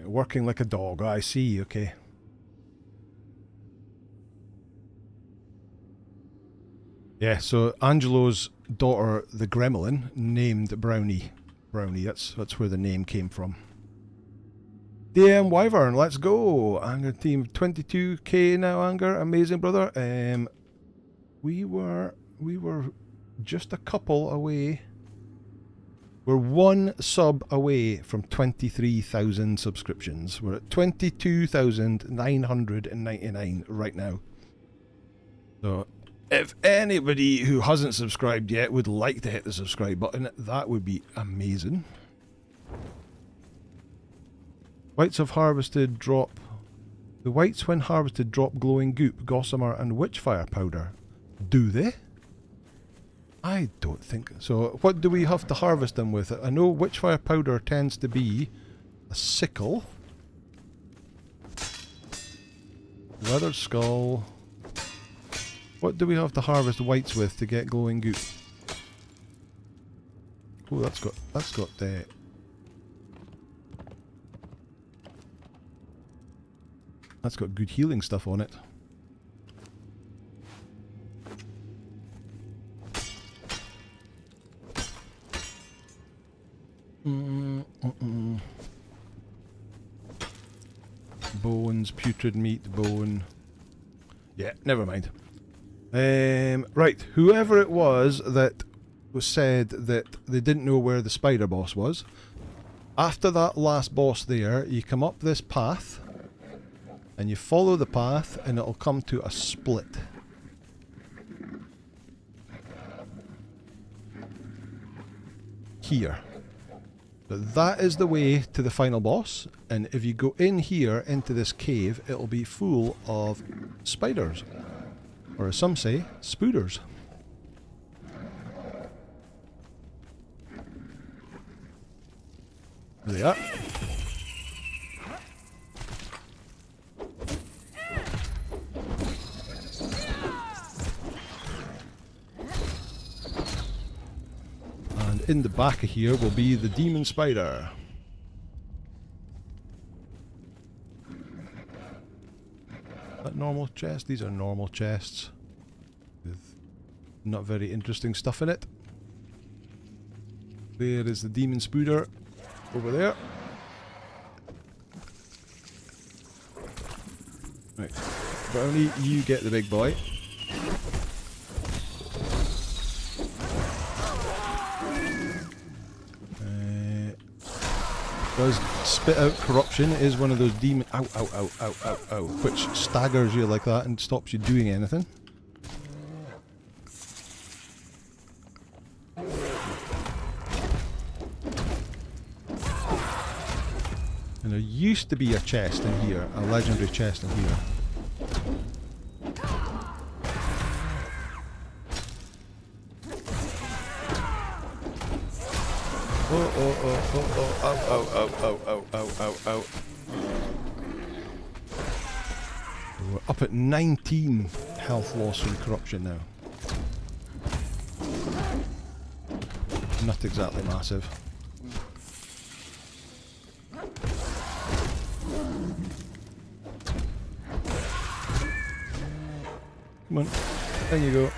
working like a dog. I see, okay. Yeah, so Angelo's daughter, the gremlin, named Brownie. Brownie, that's where the name came from. DM Wyvern, let's go! Anger team, 22k now, Anger. Amazing, brother. We were just a couple away. We're one sub away from 23,000 subscriptions. We're at 22,999 right now. So, if anybody who hasn't subscribed yet would like to hit the subscribe button, that would be amazing. Whites have harvested drop... The whites when harvested drop glowing goop, gossamer and witchfire powder. Do they? I don't think so. What do we have to harvest them with? I know witchfire powder tends to be a sickle. Weathered skull. What do we have to harvest whites with to get glowing goop? Oh, that's got good healing stuff on it. Bones, putrid meat, bone. Yeah, never mind. Right, whoever it was that said that they didn't know where the spider boss was, after that last boss there, you come up this path, and you follow the path, and it'll come to a split. Here. But that is the way to the final boss, and if you go in here into this cave, it'll be full of spiders. Or as some say, spooders. There they are. And in the back of here will be the demon spider. That normal chest? These are normal chests with not very interesting stuff in it. There is the demon spooder over there. Right, Brownie, you get the big boy. Does spit out corruption, is one of those demon... Ow, ow, ow, ow, ow, ow. Which staggers you like that and stops you doing anything. And there used to be a chest in here, a legendary chest in here. Ow. We're up at 19 health loss from corruption now. Not exactly massive. Come on, there you go.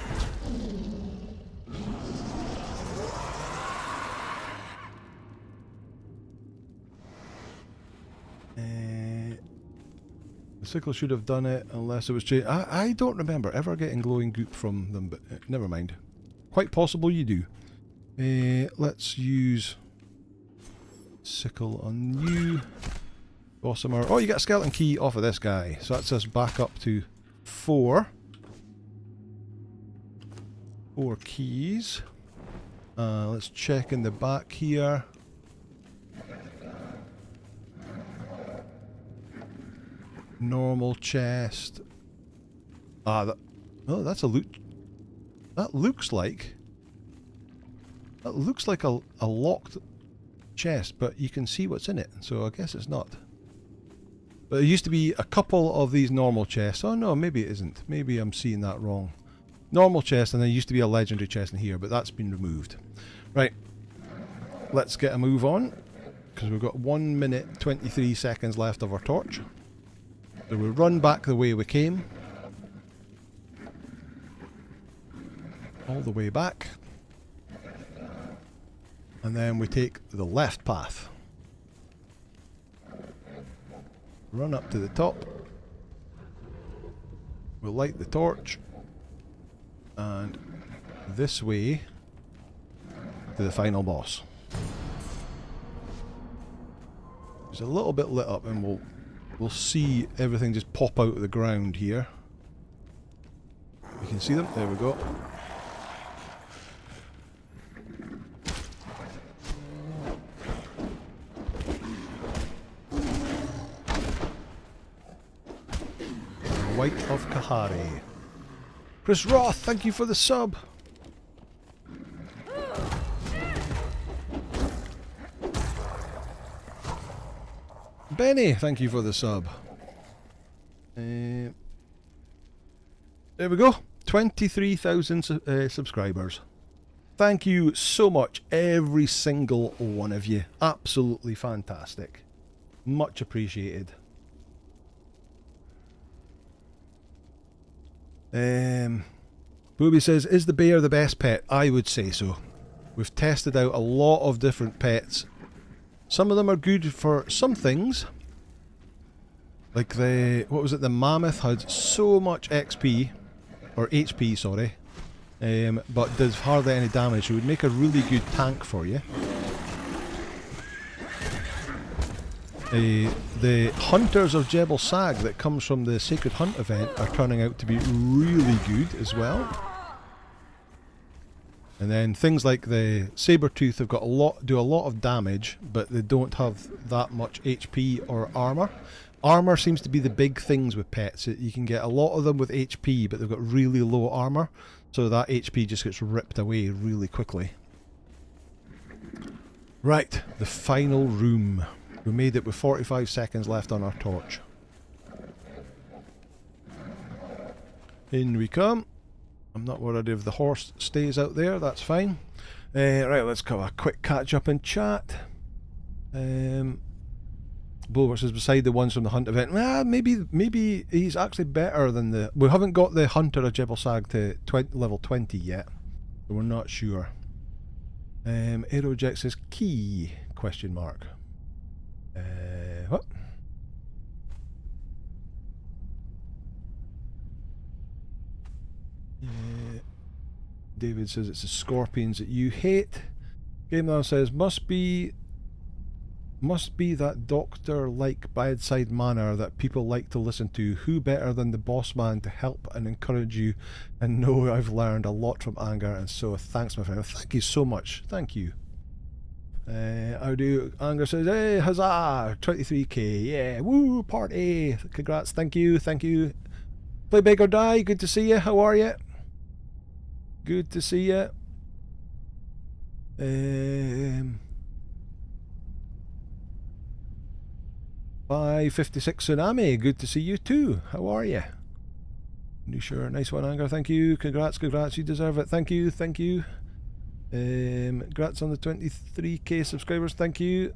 The sickle should have done it unless it was changed. I don't remember ever getting glowing goop from them, but never mind. Quite possible you do. Let's use sickle on you. Gossamer. Oh, you get a skeleton key off of this guy. So that's us back up to 4. 4 keys. Let's check in the back here. Normal chest. Oh, that's a loot. That looks like It looks like a locked chest, but you can see what's in it, so I guess it's not. But there used to be a couple of these normal chests. Oh no, maybe it isn't. Maybe I'm seeing that wrong. Normal chest, and there used to be a legendary chest in here, but that's been removed. Right, let's get a move on, because we've got 1 minute 23 seconds left of our torch. So we'll run back the way we came. All the way back. And then we take the left path. Run up to the top. We'll light the torch. And this way to the final boss. It's a little bit lit up, and we'll see everything just pop out of the ground here. You can see them. There we go. White of Kahari. Chris Roth, thank you for the sub. Benny, thank you for the sub. There we go. 23,000 subscribers. Thank you so much, every single one of you. Absolutely fantastic. Much appreciated. Booby says, is the bear the best pet? I would say so. We've tested out a lot of different pets. Some of them are good for some things. Like the, what was it, the mammoth had so much XP, or HP, sorry, but does hardly any damage. It would make a really good tank for you. The Hunters of Jebel Sag that comes from the Sacred Hunt event are turning out to be really good as well. And then things like the Sabertooth have got do a lot of damage, but they don't have that much HP or armor. Armor seems to be the big things with pets. You can get a lot of them with HP, but they've got really low armor, so that HP just gets ripped away really quickly. Right, the final room. We made it with 45 seconds left on our torch. In we come. I'm not worried if the horse stays out there, that's fine. Right, let's have a quick catch up in chat. Bulwark says beside the ones from the Hunt event. Maybe he's actually better than the... We haven't got the Hunter of Jebel Sag to level 20 yet, so we're not sure. Aerojet says key, question mark. What? David says it's the scorpions that you hate. Game now says must be that doctor-like bedside manner that people like to listen to. Who better than the boss man to help and encourage you? And know I've learned a lot from anger, and so thanks, my friend. Thank you so much. Thank you. How do Anger says, hey, huzzah, 23k, yeah, woo, part A, congrats, thank you. Play Big or Die, good to see you, how are you? Good to see you. 556 Tsunami, good to see you too, how are you? New sure, nice one, Anger, thank you, congrats, you deserve it, thank you. Congrats on the 23k subscribers, thank you.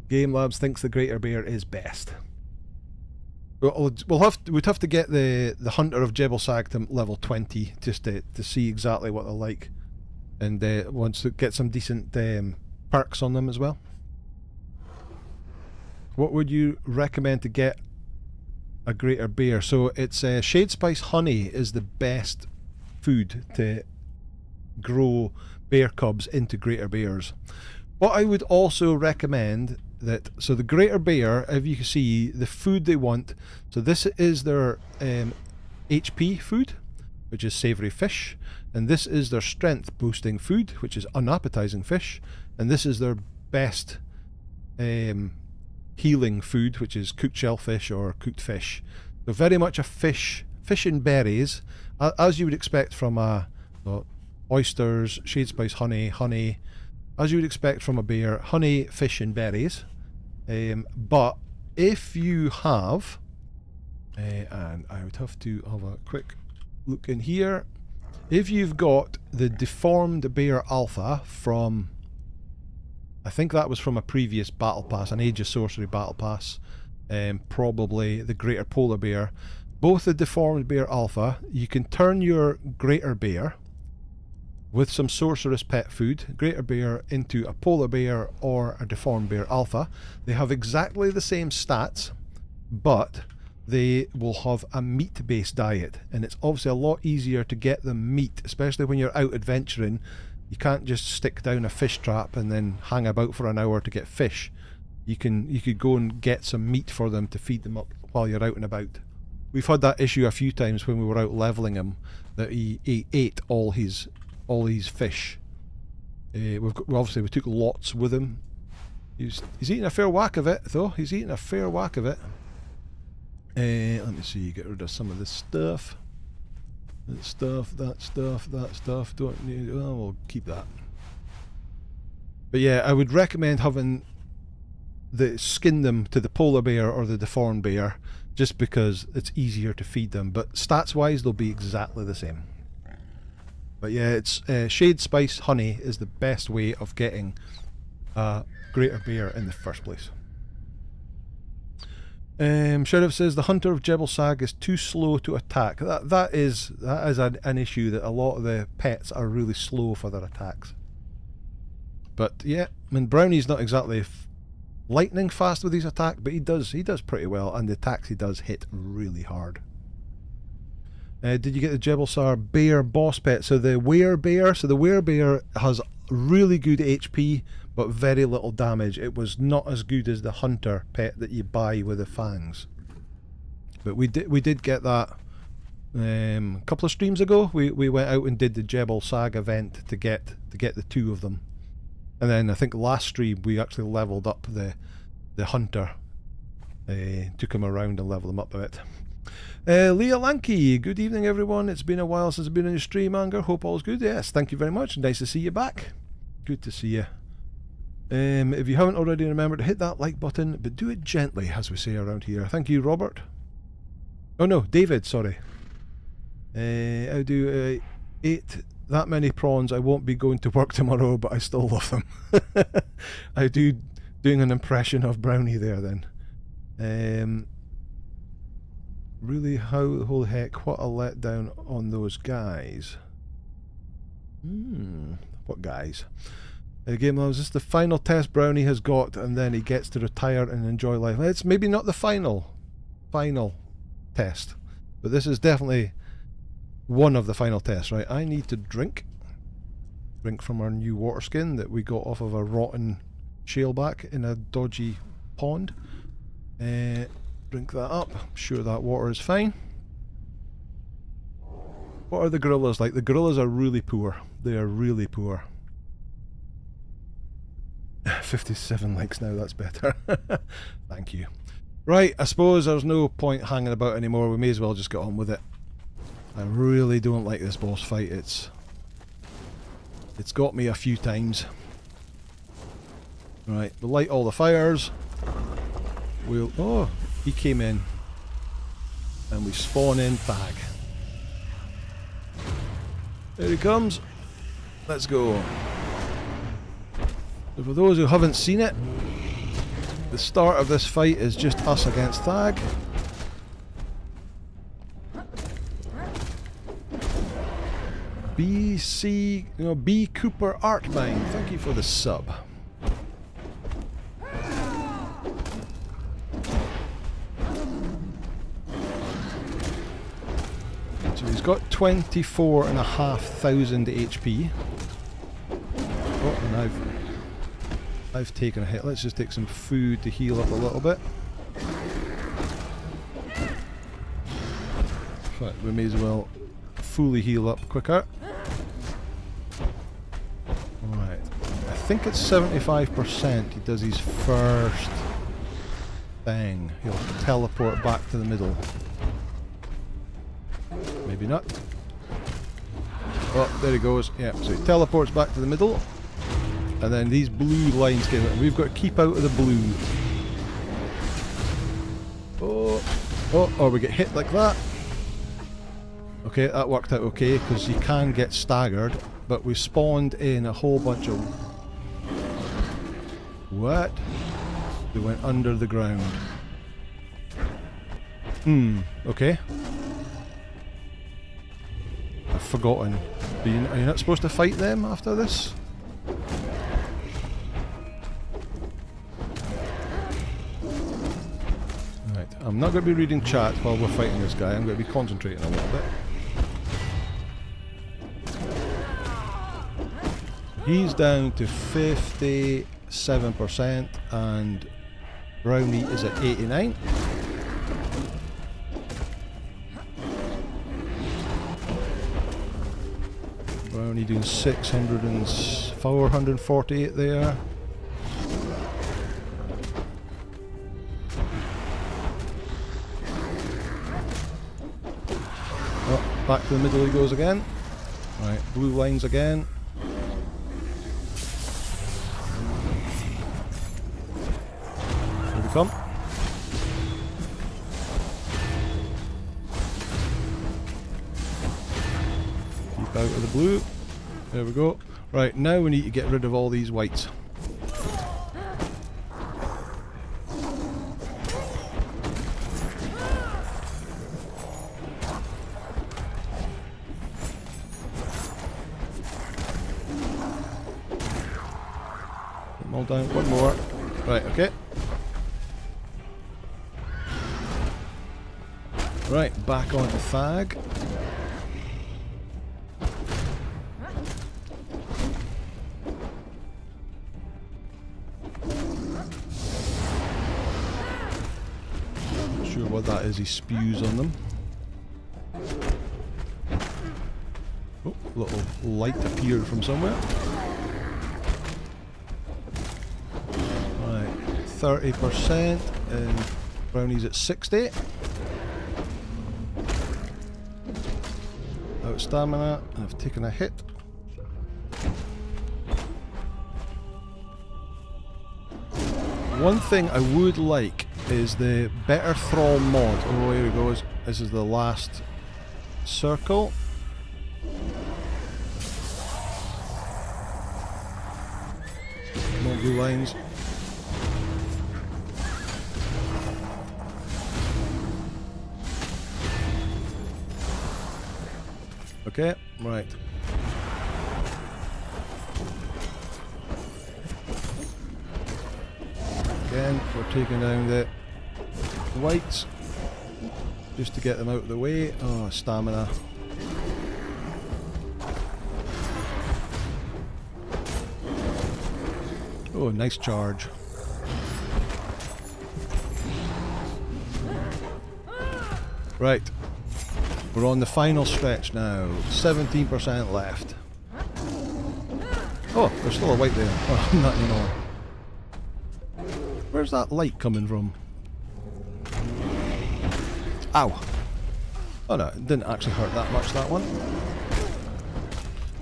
Game Labs thinks the Greater Bear is best. We'd have to get the Hunter of Jebel Sag to level 20 just to see exactly what they're like, and once to get some decent perks on them as well. What would you recommend to get a Greater Bear? So it's Shade Spice Honey is the best food to grow bear cubs into Greater Bears. What I would also recommend that, so the Greater Bear, if you can see the food they want, so this is their HP food, which is savoury fish, and this is their strength boosting food, which is unappetizing fish, and this is their best healing food, which is cooked shellfish or cooked fish. So very much a fish fish and berries, as you would expect from oysters, shade spice, honey, as you would expect from a bear, honey, fish and berries. But if you have, and I would have to have a quick look in here, if you've got the deformed bear alpha from, I think that was from a previous battle pass, an Age of Sorcery battle pass, probably the greater polar bear, both the deformed bear alpha, you can turn your greater bear with some sorceress pet food, greater bear, into a polar bear or a deformed bear alpha. They have exactly the same stats, but they will have a meat-based diet, and it's obviously a lot easier to get them meat, especially when you're out adventuring. You can't just stick down a fish trap and then hang about for an hour to get fish. You could go and get some meat for them to feed them up while you're out and about. We've had that issue a few times when we were out leveling him, that he ate all his fish. We took lots with him. He's eating a fair whack of it, though. He's eating a fair whack of it. Let me see, get rid of some of this stuff. That stuff. Don't need. Oh, we'll keep that. But yeah, I would recommend having skin them to the polar bear or the deformed bear, just because it's easier to feed them. But stats wise, they'll be exactly the same. But yeah, it's shade spice honey is the best way of getting a greater bear in the first place. Sheriff says the hunter of Jebel Sag is too slow to attack. That is an issue, that a lot of the pets are really slow for their attacks. But yeah, I mean, Brownie's not exactly lightning fast with his attack, but he does pretty well, and the attacks he does hit really hard. Did you get the Jebel Sar bear boss pet? So the werebear has really good HP but very little damage. It was not as good as the hunter pet that you buy with the fangs. But we did get that a couple of streams ago. We went out and did the Jebel Sag event to get the two of them. And then I think last stream we actually leveled up the hunter. Took him around and leveled him up a bit. Leah Lanky, good evening everyone. It's been a while since I've been on your stream, Anger. Hope all's good. Yes, thank you very much. Nice to see you back. Good to see you. If you haven't already, remember to hit that like button, but do it gently, as we say around here. Thank you, Robert. Oh no, David, sorry. I do ate that many prawns. I won't be going to work tomorrow, but I still love them. I do doing an impression of Brownie there then. Really, holy heck, what a letdown on those guys. What guys? Game loves, this is the final test Brownie has got, and then he gets to retire and enjoy life. It's maybe not the final test, but this is definitely one of the final tests, right? I need to drink from our new water skin that we got off of a rotten shaleback in a dodgy pond. Drink that up. I'm sure that water is fine. What are the gorillas like? The gorillas are really poor. They are really poor. 57 likes now, that's better. Thank you. Right, I suppose there's no point hanging about anymore. We may as well just get on with it. I really don't like this boss fight. It's got me a few times. Right, we'll light all the fires. Oh, he came in. And we spawn in Thag. There he comes. Let's go. So for those who haven't seen it, the start of this fight is just us against Thag. B Cooper Artmine, thank you for the sub. So he's got 24,500 HP. Oh, and I've taken a hit. Let's just take some food to heal up a little bit. In fact, we may as well fully heal up quicker. Alright, I think it's 75% he does his first thing. He'll teleport back to the middle. Maybe not. Oh, there he goes. Yeah, so he teleports back to the middle. And then these blue lines came out. We've got to keep out of the blue. Oh, or we get hit like that. Okay, that worked out okay, because you can get staggered. But we spawned in a whole bunch of... What? They went under the ground. Okay. I've forgotten. Are you not supposed to fight them after this? Right, I'm not going to be reading chat while we're fighting this guy. I'm going to be concentrating a little bit. He's down to 57% and Brownie is at 89. Brownie doing 448 there. Oh, back to the middle he goes again. Right, blue lines again. Here we come. Keep out of the blue. There we go. Right, now we need to get rid of all these whites. Put them all down. One more. Right, okay. Right, back on the fag. What that is, he spews on them. Oh, a little light appeared from somewhere. Right, 30% and Brownie's at 60. Out of stamina, and I've taken a hit. One thing I would like is the Better Thrall mod. Oh, here he goes. This is the last circle. More blue lines. Okay, right. Again, we're taking down the whites just to get them out of the way. Oh, stamina. Oh, nice charge. Right, we're on the final stretch now. 17% left. Oh, there's still a white there. Oh, not anymore. Where's that light coming from? Ow! Oh no, it didn't actually hurt that much, that one.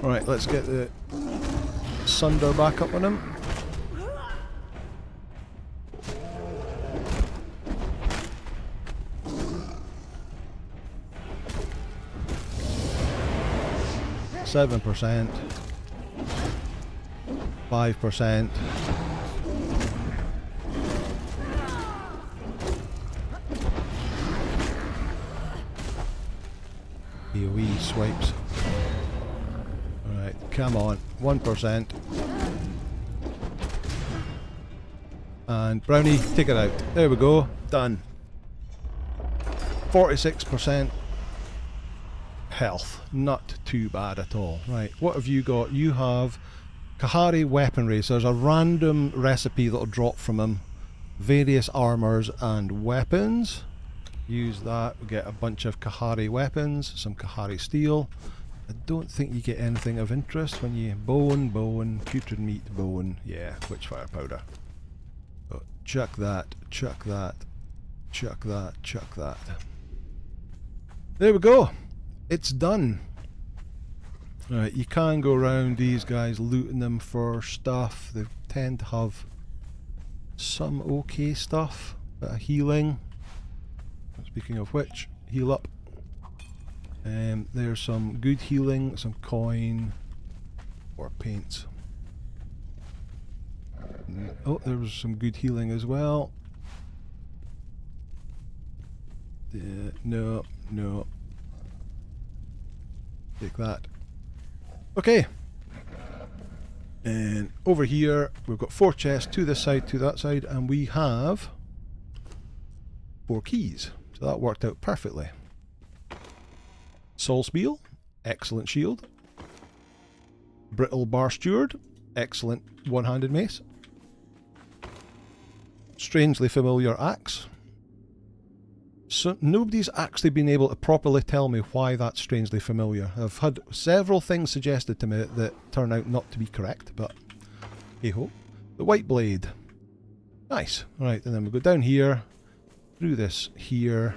Alright, let's get the Sunder back up on him. %, 5%. AoE swipes. Alright, come on. 1%. And Brownie, take it out. There we go. Done. 46% health. Not too bad at all. Right, what have you got? You have Kahari weaponry. So there's a random recipe that'll drop from him. Various armors and weapons. Use that, we get a bunch of Kahari weapons, some Kahari steel. I don't think you get anything of interest when you... Bone, putrid meat, bone. Yeah, witchfire powder. Oh, chuck that, chuck that, chuck that, chuck that. There we go. it's done. Right, you can go around these guys looting them for stuff. They tend to have some okay stuff. Bit of healing. Speaking of which, heal up. There's some good healing, some coin, or paints. Oh, there was some good healing as well. No, no. Take that. Okay. And over here, we've got 4 chests to this side, to that side, and we have 4 keys. So that worked out perfectly. Soul Spiel, excellent shield. Brittle Bar Steward, excellent one-handed mace. Strangely familiar axe. So nobody's actually been able to properly tell me why that's strangely familiar. I've had several things suggested to me that turn out not to be correct, but hey ho. The White Blade. Nice. Right, and then we go down here, through this here,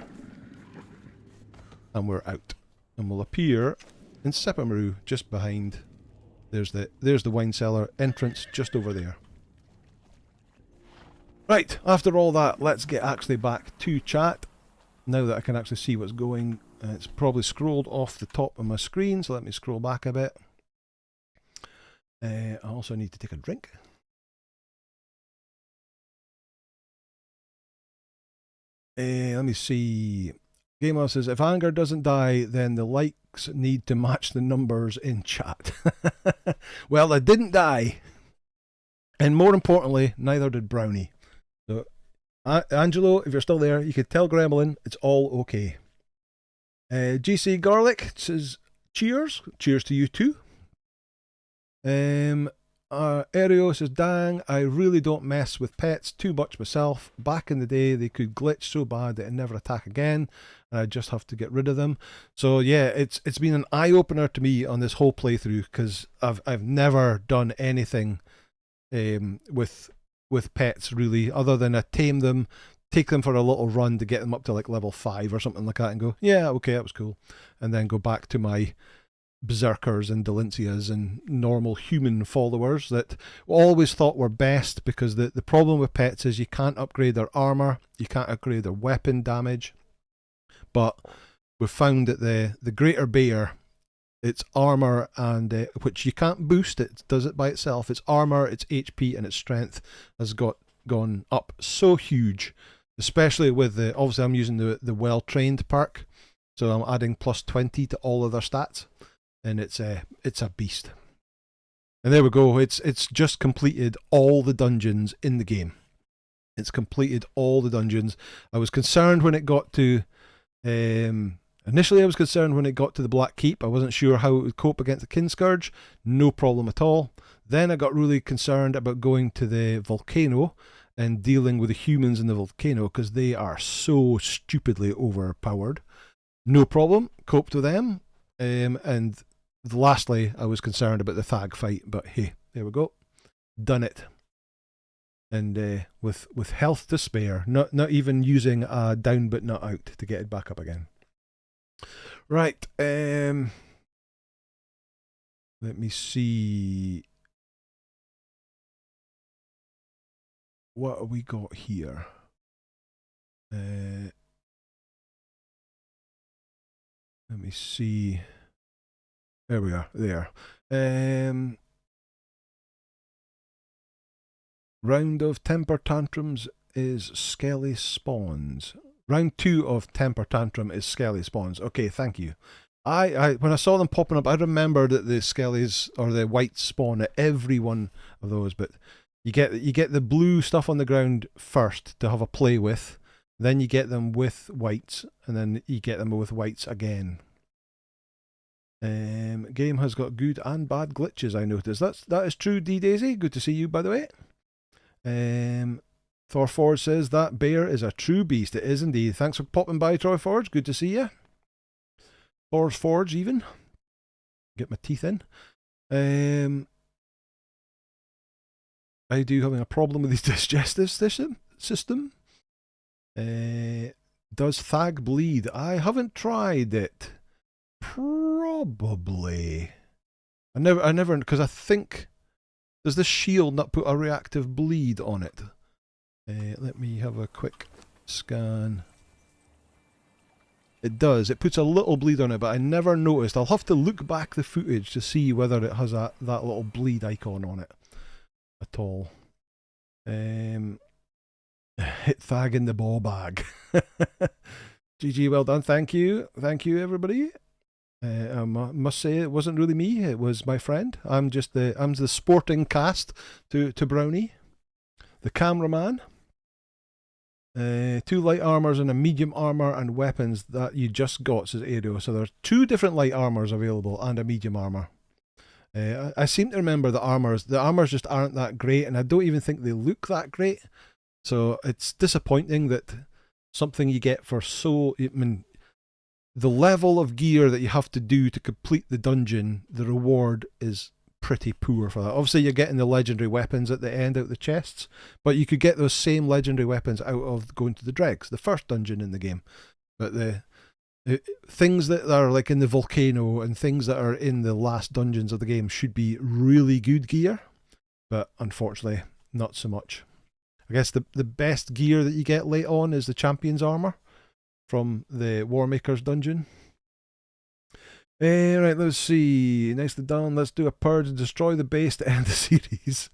and we're out. And we'll appear in Sepamaru just behind. There's the Wine Cellar entrance just over there. Right, after all that, let's get actually back to chat. Now that I can actually see what's going, it's probably scrolled off the top of my screen, so let me scroll back a bit. I also need to take a drink. Let me see. Gamer says, if anger doesn't die, then the likes need to match the numbers in chat. Well, I didn't die. And more importantly, neither did Brownie. So, Angelo, if you're still there, you could tell Gremlin it's all okay. GC Garlic says, cheers. Cheers to you too. Aereo says, dang, I really don't mess with pets too much myself. Back in the day, they could glitch so bad that it never attack again, and I just have to get rid of them. So yeah, it's been an eye-opener to me on this whole playthrough, because I've never done anything with pets really, other than I tame them, take them for a little run to get them up to like level 5 or something like that, and go, yeah, okay, that was cool, and then go back to my berserkers and Delincias and normal human followers that always thought were best, because the problem with pets is you can't upgrade their armor, you can't upgrade their weapon damage. But we've found that the greater bear, its armor and which you can't boost, it does it by itself, its armor, its HP and its strength has gone up so huge, especially with the, obviously I'm using the well-trained perk, so I'm adding plus 20 to all of their stats. And it's a beast. And there we go. It's just completed all the dungeons in the game. It's completed all the dungeons. I was concerned when it got to initially I was concerned when it got to the Black Keep. I wasn't sure how it would cope against the Kinscourge. No problem at all. Then I got really concerned about going to the volcano and dealing with the humans in the volcano, because they are so stupidly overpowered. No problem. Coped with them. And lastly, I was concerned about the Thag fight, but hey, there we go, done it. And with health to spare, not even using a down but not out to get it back up again. Right, let me see. What have we got here? Let me see. There we are. There. Round of temper tantrums is Skelly spawns. Round 2 of temper tantrum is Skelly spawns. Okay, thank you. I when I saw them popping up, I remember that the Skellies or the whites spawn at every one of those. But you get the blue stuff on the ground first to have a play with. Then you get them with whites, and then you get them with whites again. Game has got good and bad glitches, I noticed. That is true, D Daisy. Good to see you, by the way. Thor Forge says that bear is a true beast. It is indeed. Thanks for popping by, Troy Forge. Good to see you. Thor's Forge, even. Get my teeth in. I do having a problem with his digestive system. Does Thag bleed? I haven't tried it. Probably. I never, because I think, does this shield not put a reactive bleed on it? Let me have a quick scan. It does. It puts a little bleed on it, but I never noticed. I'll have to look back the footage to see whether it has that little bleed icon on it at all. Hit Thag in the ball bag. GG, well done. Thank you. Thank you, everybody. I must say it wasn't really me. It was my friend. I'm the sporting cast to Brownie, the cameraman. 2 light armors and a medium armor and weapons that you just got, says Aero. So there's 2 different light armors available and a medium armor. I seem to remember the armors just aren't that great, and I don't even think they look that great. So it's disappointing that something you get for the level of gear that you have to do to complete the dungeon, the reward is pretty poor for that. Obviously you're getting the legendary weapons at the end out of the chests, but you could get those same legendary weapons out of going to the dregs, the first dungeon in the game. But the things that are like in the volcano and things that are in the last dungeons of the game should be really good gear, but unfortunately not so much. I guess the best gear that you get late on is the champion's armor from the Warmaker's dungeon. Right, let's see. Nicely done. Let's do a purge and destroy the base to end the series.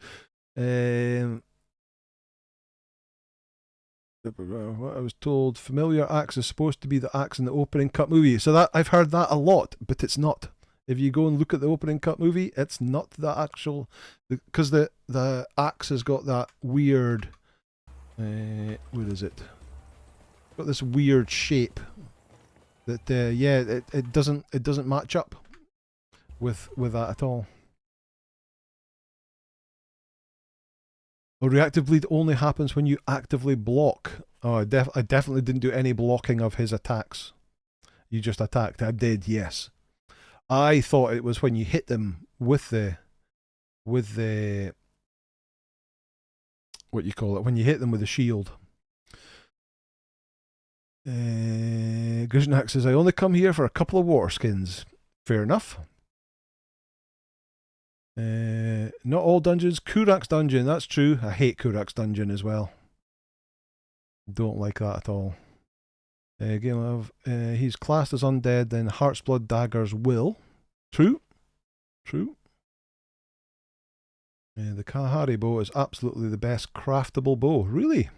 What I was told, familiar axe is supposed to be the axe in the opening cut movie. So that I've heard that a lot, but it's not. If you go and look at the opening cut movie, it's not the actual, because the axe has got that weird. What is it? Got this weird shape that yeah, it doesn't match up with that at all. Oh, reactive bleed only happens when you actively block. Oh, I definitely didn't do any blocking of his attacks. You just attacked. I did, yes. I thought it was when you hit them with the what you call it, when you hit them with the shield. Grishnak says, I only come here for a couple of water skins. Fair enough. Not all dungeons. Kurak's dungeon, that's true. I hate Kurak's dungeon as well. Don't like that at all. Game of he's classed as undead, then Heart's Blood daggers will. True. True. The Kahari bow is absolutely the best craftable bow. Really?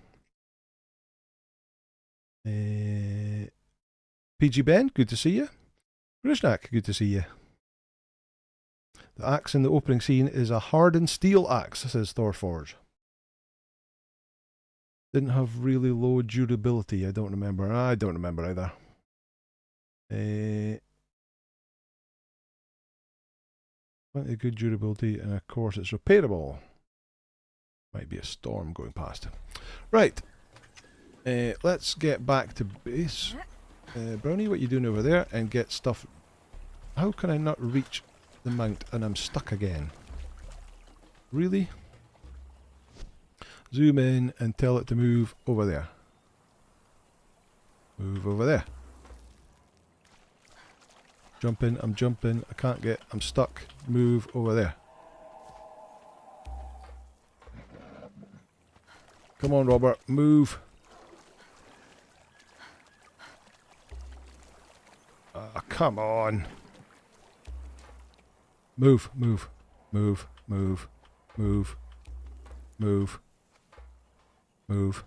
PG Ben, good to see you. Grishnak, good to see you. The axe in the opening scene is a hardened steel axe, says Thorforge. Didn't have really low durability, I don't remember. I don't remember either. Plenty of good durability, and of course it's repairable. Might be a storm going past. Right. Let's get back to base. Brownie, what are you doing over there? And get stuff. How can I not reach the mount and I'm stuck again? Really? Zoom in and tell it to move over there. Move over there. Jumping, I'm jumping, I can't get, I'm stuck. Move over there. Come on, Robert, move. Come on. Move, move, move, move, move, move, move.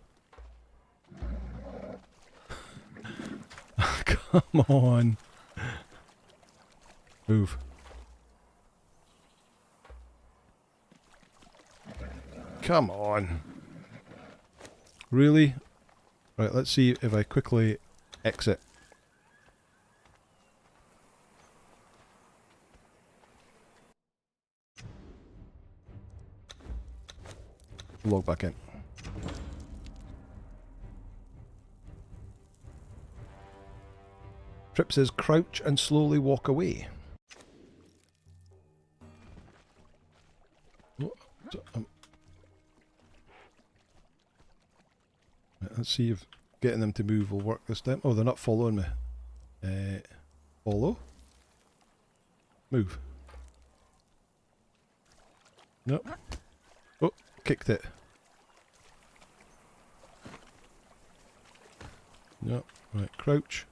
Come on. Move. Come on. Really? Right, let's see if I quickly exit. Log back in. Trip says crouch and slowly walk away. Let's see if getting them to move will work this time. Oh, they're not following me. Follow. Move. Nope. Oh, kicked it. Nope. Right, crouch.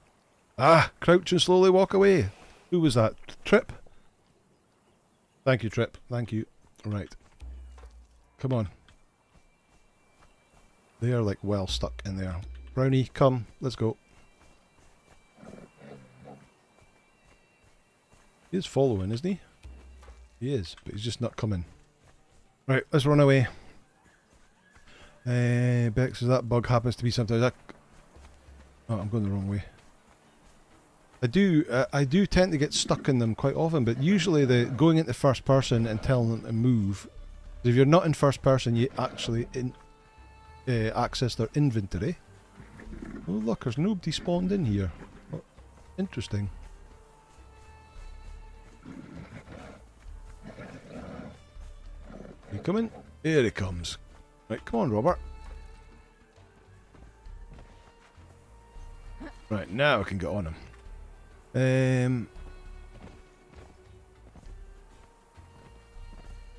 Ah! Crouch and slowly walk away. Who was that? Trip? Thank you, Trip. Thank you. Right. Come on. They are like well stuck in there. Brownie, come. Let's go. He is following, isn't he? He is, but he's just not coming. Right, let's run away. Bex, that bug happens to be sometimes. Oh, I'm going the wrong way. I do tend to get stuck in them quite often, but usually the going into first person and telling them to move. If you're not in first person, you actually access their inventory. Oh look, there's nobody spawned in here. Oh, interesting. You coming? Here he comes. Right, come on, Robert. Right, now I can get on him.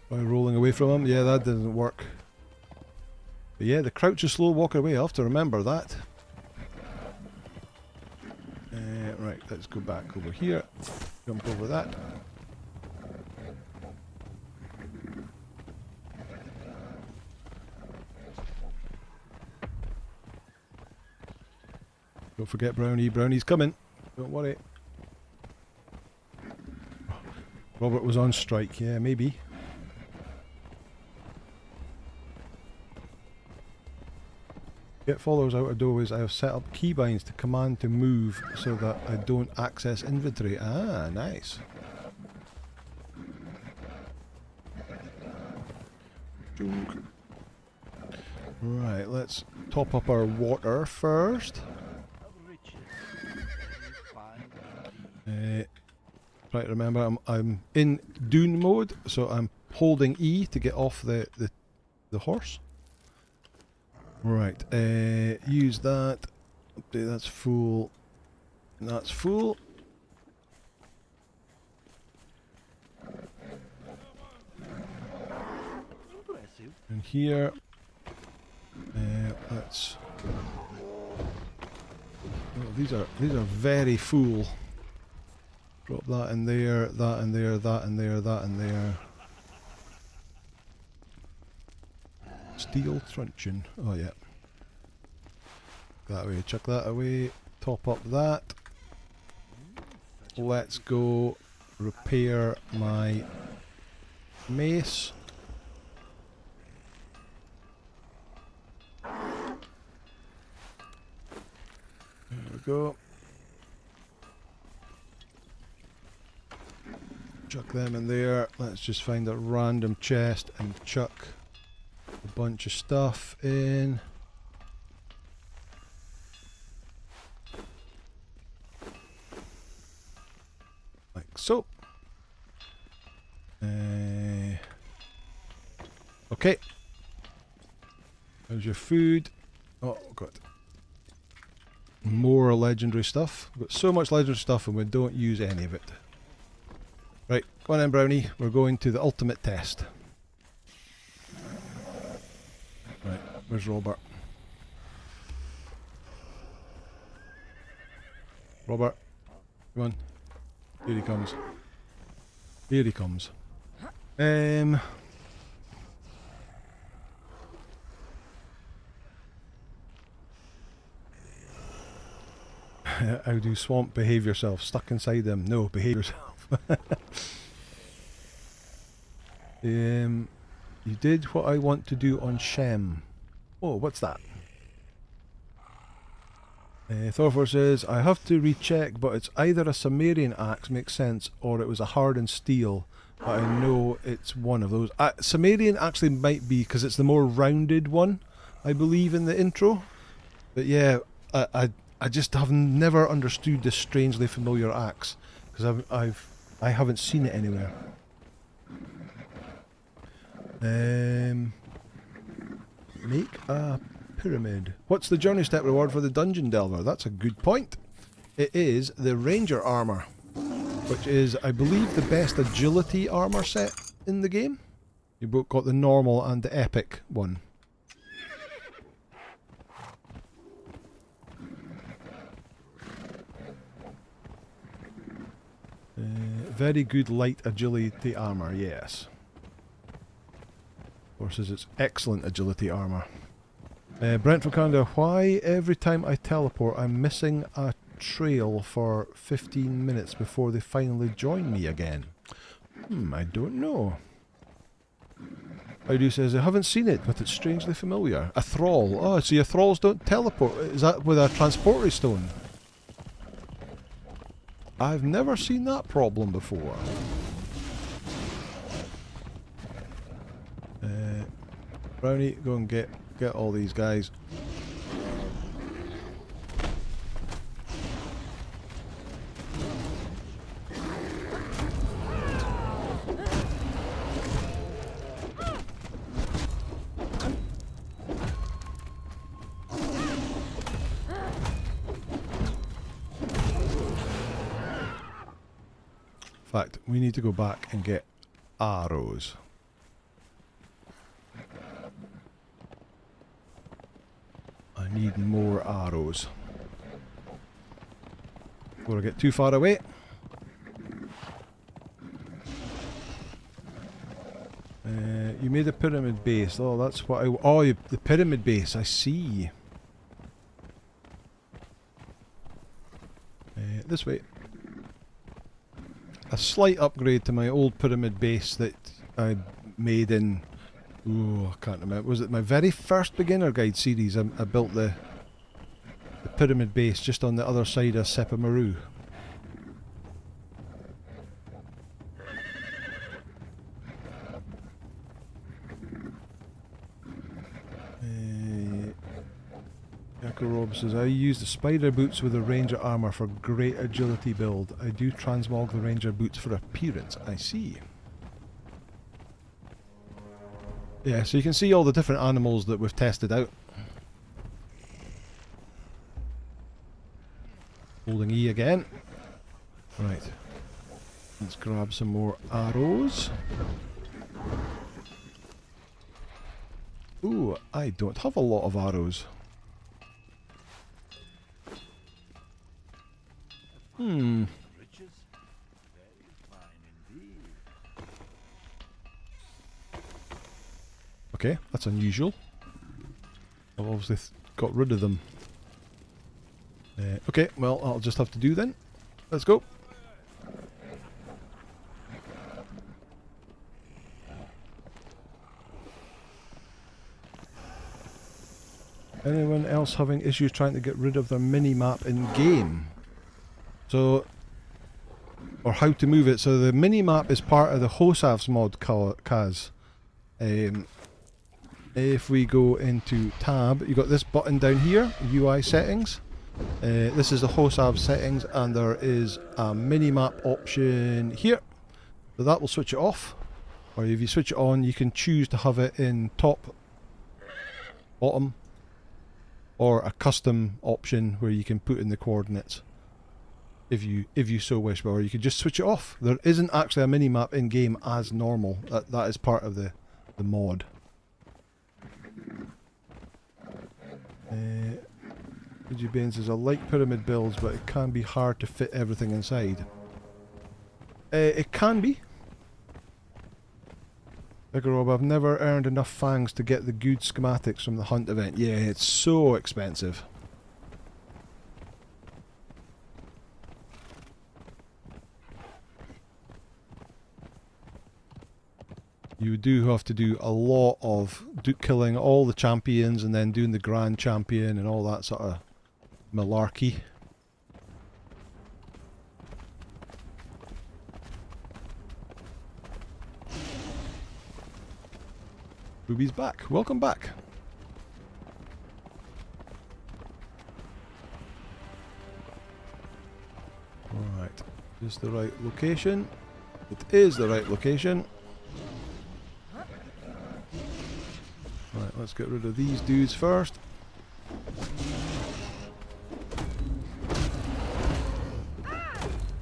By rolling away from him? Yeah, that doesn't work. But yeah, the crouch is slow walk away. I'll have to remember that. Right, let's go back over here. Jump over that. Don't forget Brownie. Brownie's coming. Don't worry. Robert was on strike. Yeah, maybe. Get followers out of doorways. I have set up keybinds to command to move so that I don't access inventory. Ah, nice. Right, let's top up our water first. Right, remember I'm in dune mode, so I'm holding E to get off the horse. Right, use that. Okay, that's full. That's full. And here, let's. Oh, these are very full. Drop that in there, that in there, that in there, that in there. Steel truncheon. Oh yeah. That way, chuck that away. Top up that. Let's go repair my mace. There we go. Chuck them in there. Let's just find a random chest and chuck a bunch of stuff in. Like so. Okay. How's your food? Oh, got more legendary stuff. We've got so much legendary stuff and we don't use any of it. Right, come on in, Brownie. We're going to the ultimate test. Right, where's Robert? Robert, come on. Here he comes. Here he comes. How do swamp behave yourself? Stuck inside them? No, behave yourself. You did what I want to do on Shem. Oh, what's that? Thorfor says, I have to recheck, but it's either a Sumerian axe, makes sense, or it was a hardened steel. But I know it's one of those. Sumerian actually might be, because it's the more rounded one, I believe, in the intro. But yeah, I just have never understood this strangely familiar axe, because I haven't seen it anywhere. Make a pyramid. What's the journey step reward for the dungeon delver? That's a good point. It is the ranger armor. which is, I believe, the best agility armor set in the game. You've both got the normal and the epic one. Very good light agility armor, yes. Versus its excellent agility armor. Brent from Canada, why every time I teleport I'm missing a trail for 15 minutes before they finally join me again? I don't know. Howdy says, I haven't seen it, but it's strangely familiar. A thrall. Oh, so your thralls don't teleport. Is that with a transporter stone? I've never seen that problem before. Brownie, go and get all these guys. In fact, we need to go back and get arrows. I need more arrows. Before I get too far away. You made a pyramid base. Oh, that's what I... Oh, the pyramid base. I see. This way. A slight upgrade to my old pyramid base that I made in... Ooh, I can't remember. Was it my very first beginner guide series? I built the pyramid base just on the other side of Sepamaru. Rob says, I use the spider boots with the ranger armor for great agility build. I do transmog the ranger boots for appearance. I see. Yeah, so you can see all the different animals that we've tested out. Holding E again. Right. Let's grab some more arrows. Ooh, I don't have a lot of arrows. Okay, that's unusual. I've obviously got rid of them. Okay, well, I'll just have to do then. Let's go. Anyone else having issues trying to get rid of their mini-map in game? So, or how to move it. So the mini-map is part of the Hosav's mod, Kaz. If we go into tab, you got this button down here, UI settings. This is the Hosav settings, and there is a mini-map option here. So that will switch it off. Or if you switch it on, you can choose to have it in top, bottom, or a custom option where you can put in the coordinates. If you so wish, or you could just switch it off. There isn't actually a mini-map in game as normal. That is part of the mod. Bane says, I like pyramid builds, but it can be hard to fit everything inside. It can be. Like Rob, I've never earned enough fangs to get the good schematics from the hunt event. Yeah, it's so expensive. You do have to do a lot of killing all the champions and then doing the grand champion and all that sort of malarkey. Ruby's back. Welcome back. Alright. Is this the right location? It is the right location. Right, let's get rid of these dudes first.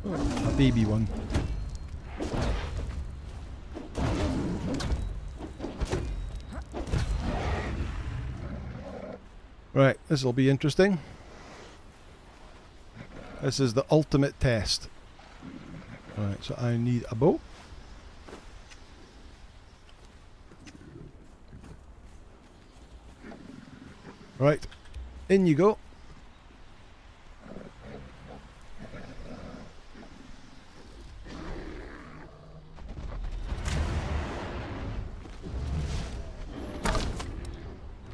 Oh, baby one. Right, this will be interesting. This is the ultimate test. Right, so I need a bow. Right, in you go.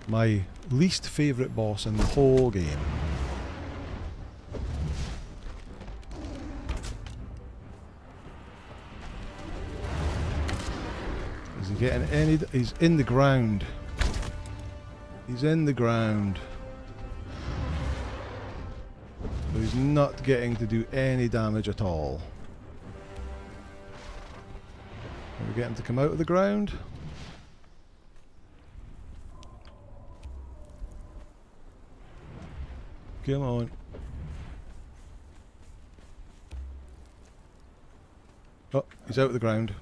My least favourite boss in the whole game. Is he getting any... He's in the ground. He's in the ground. So he's not getting to do any damage at all. Can we get him to come out of the ground? Come on. Oh, he's out of the ground.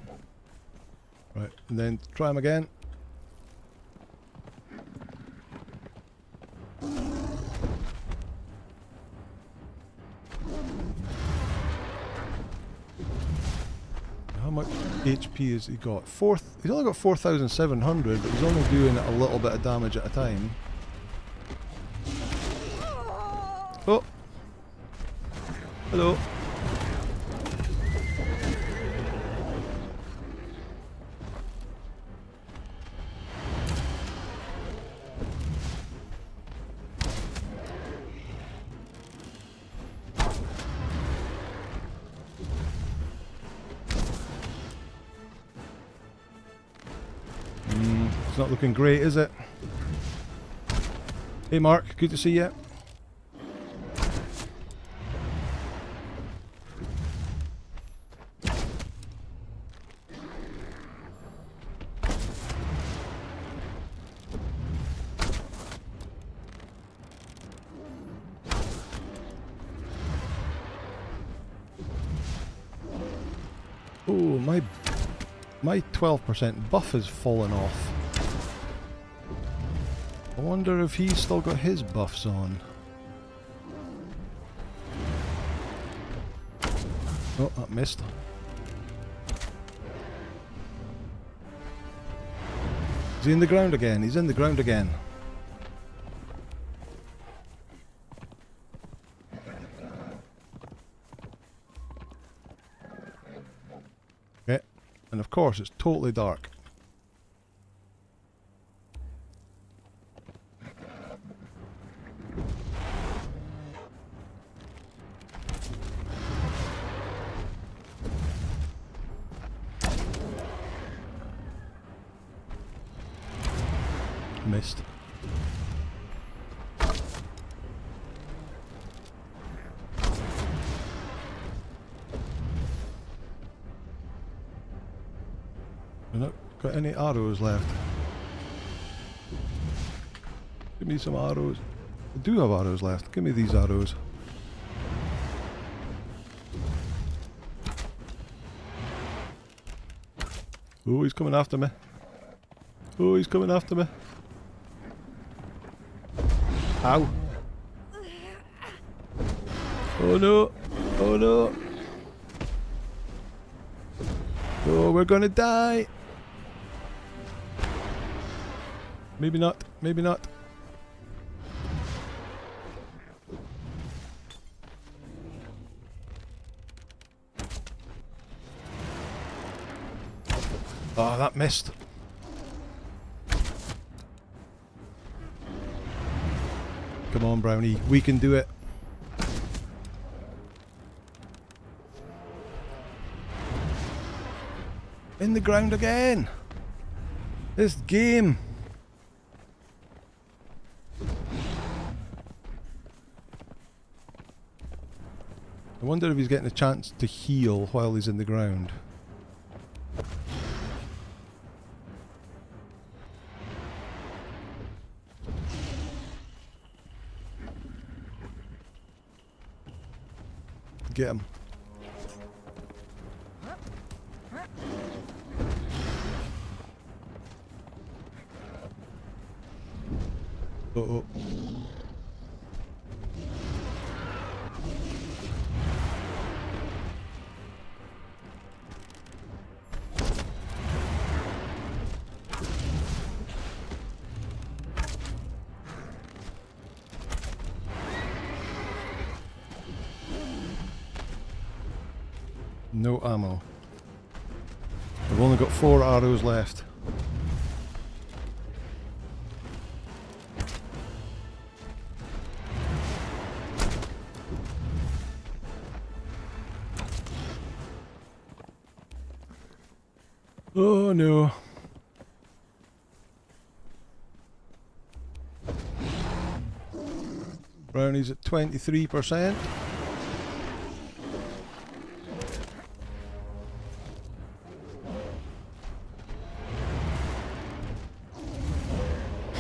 Right, and then try him again. How much HP has he got? He's only got 4,700, but he's only doing a little bit of damage at a time. Oh! Hello! It's not looking great, is it? Hey Mark, good to see you. Oh, my 12% buff has fallen off. I wonder if he's still got his buffs on. Oh, that missed. Is he in the ground again? He's in the ground again. Okay, and of course it's totally dark. Missed. I've not got any arrows left. Give me some arrows. I do have arrows left. Give me these arrows. Oh, he's coming after me. Oh, he's coming after me. Ow. Oh no. Oh no. Oh, we're gonna die. Maybe not. Maybe not. Oh, that missed. Come on, Brownie. We can do it. In the ground again. This game. I wonder if he's getting a chance to heal while he's in the ground. Get him. Uh-oh. No ammo. I've only got 4 arrows left. Oh no. Brownie's at 23%.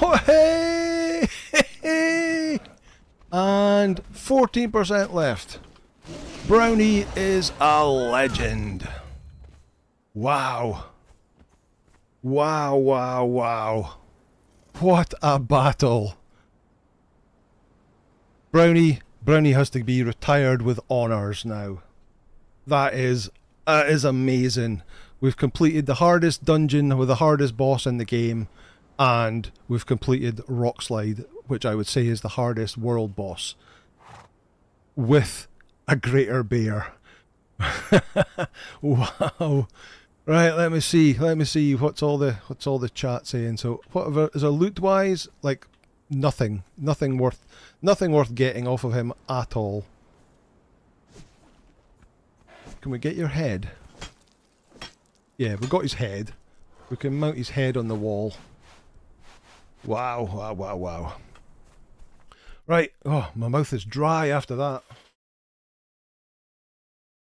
Oh, hey! And 14% left. Brownie is a legend. Wow. Wow, wow, wow. What a battle. Brownie has to be retired with honours now. That is amazing. We've completed the hardest dungeon with the hardest boss in the game, and we've completed Rockslide, which I would say is the hardest world boss, with a greater bear. Wow. Right, let me see what's all the chat saying. So whatever is a loot wise, like nothing worth getting off of him at all. Can we get your head? Yeah, we got his head. We can mount his head on the wall. Wow, wow, wow, wow. Right, oh, my mouth is dry after that.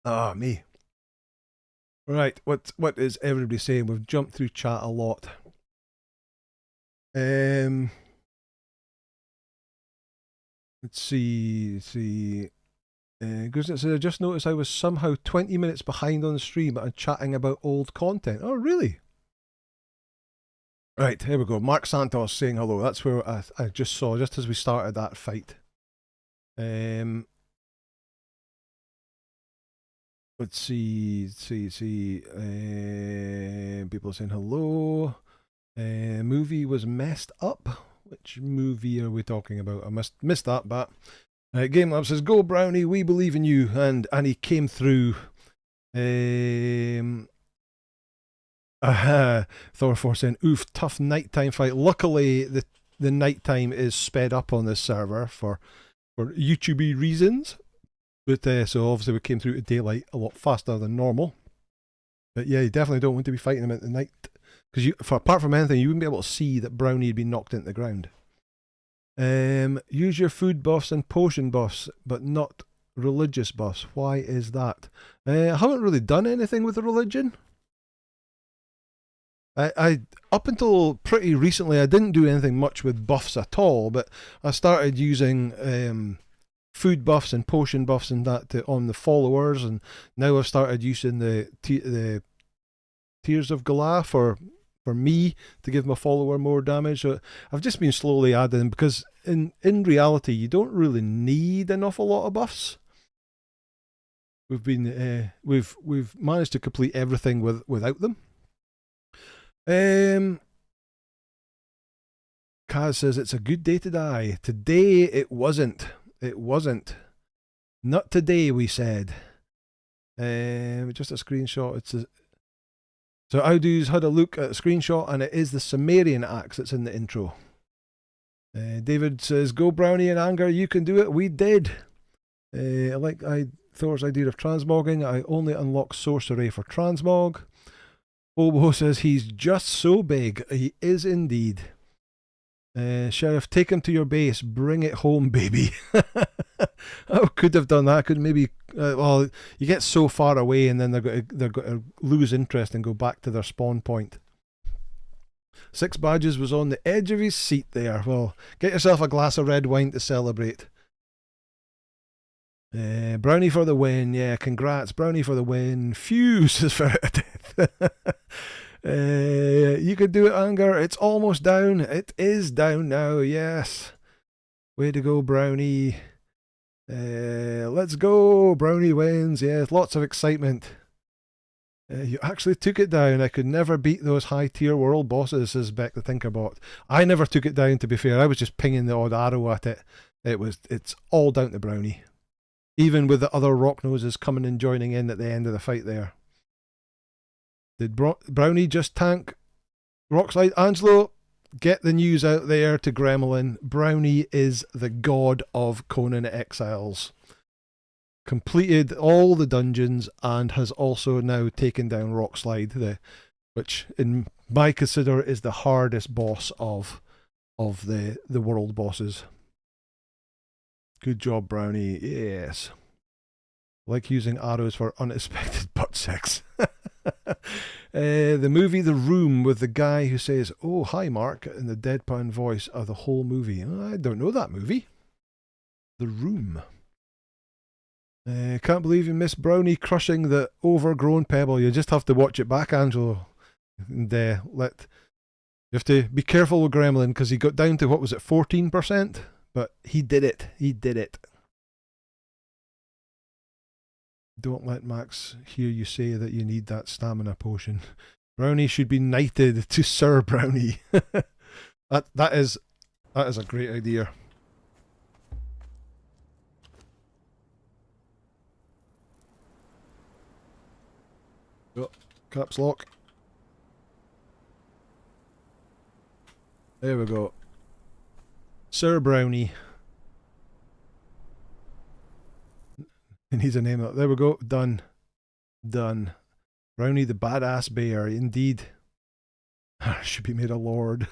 Ah, me. Right, what is everybody saying? We've jumped through chat a lot. Let's see. Grisnet says, I just noticed I was somehow 20 minutes behind on the stream and chatting about old content. Oh, really? Right, here we go. Mark Santos saying hello. That's where I just saw, just as we started that fight. Let's see. People saying hello. Movie was messed up. Which movie are we talking about? I missed that, but Game Lab says, "Go Brownie, we believe in you," and he came through. Thor4 saying, "Oof, tough nighttime fight." Luckily, the nighttime is sped up on this server for YouTube reasons. But so obviously we came through to daylight a lot faster than normal. But yeah, you definitely don't want to be fighting him at the night, because apart from anything, you wouldn't be able to see that Brownie had been knocked into the ground. Use your food buffs and potion buffs, but not religious buffs. Why is that? I haven't really done anything with the religion. I up until pretty recently, I didn't do anything much with buffs at all, but I started using food buffs and potion buffs and that on the followers, and now I've started using the Tears of Galah for me to give my follower more damage. So I've just been slowly adding, because in reality you don't really need an awful lot of buffs. We've been we've managed to complete everything without them. Kaz says it's a good day to die. Today it wasn't. It wasn't. Not today, we said. Just a screenshot. So Audu's had a look at a screenshot, and it is the Sumerian axe that's in the intro. David says, "Go Brownie in anger, you can do it." We did. I like Thor's idea of transmogging. I only unlock sorcery for transmog. Obo says he's just so big. He is indeed. Sheriff, take him to your base. Bring it home, baby. I could have done that. I could maybe. Well, you get so far away, and then they're going to lose interest and go back to their spawn point. 6 Badges was on the edge of his seat there. Well, get yourself a glass of red wine to celebrate. Brownie for the win. Yeah, congrats, Brownie for the win. Fuse is for death. You can do it, Anger. It's almost down. It is down now, yes. Way to go, Brownie. Let's go. Brownie wins. Yes, lots of excitement. You actually took it down. I could never beat those high-tier world bosses, says Beck the Tinkerbot. I never took it down, to be fair. I was just pinging the odd arrow at it. It's all down to Brownie. Even with the other rock noses coming and joining in at the end of the fight there. Did Brownie just tank Rockslide? Angelo, get the news out there to Gremlin. Brownie is the god of Conan Exiles. Completed all the dungeons and has also now taken down Rockslide, which in my consider is the hardest boss of the world bosses. Good job, Brownie. Yes. Like using arrows for unexpected butt sex. The movie The Room, with the guy who says, "Oh, hi, Mark," in the deadpan voice of the whole movie. I don't know that movie. The Room. Can't believe you missed Brownie crushing the overgrown pebble. You just have to watch it back, Angelo. And you have to be careful with Gremlin, because he got down to, what was it, 14%? But he did it. He did it. Don't let Max hear you say that you need that stamina potion. Brownie should be knighted to Sir Brownie. that is a great idea. Oh, caps lock. There we go. Sir Brownie. He needs a name. There we go. Done. Done. Brownie the badass bear. Indeed. Should be made a lord.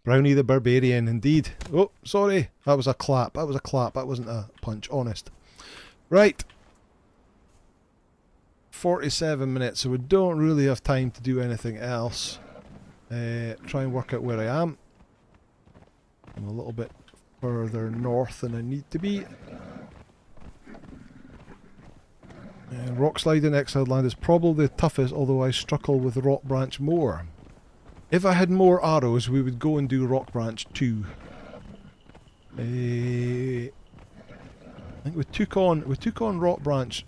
Brownie the barbarian. Indeed. Oh, sorry. That was a clap. That was a clap. That wasn't a punch. Honest. Right. 47 minutes. So we don't really have time to do anything else. Try and work out where I am. I'm a little bit further north than I need to be. Rockslide in Exiled Land is probably the toughest, although I struggle with Rock Branch more. If I had more arrows, we would go and do Rock Branch 2. I think we took on Rock Branch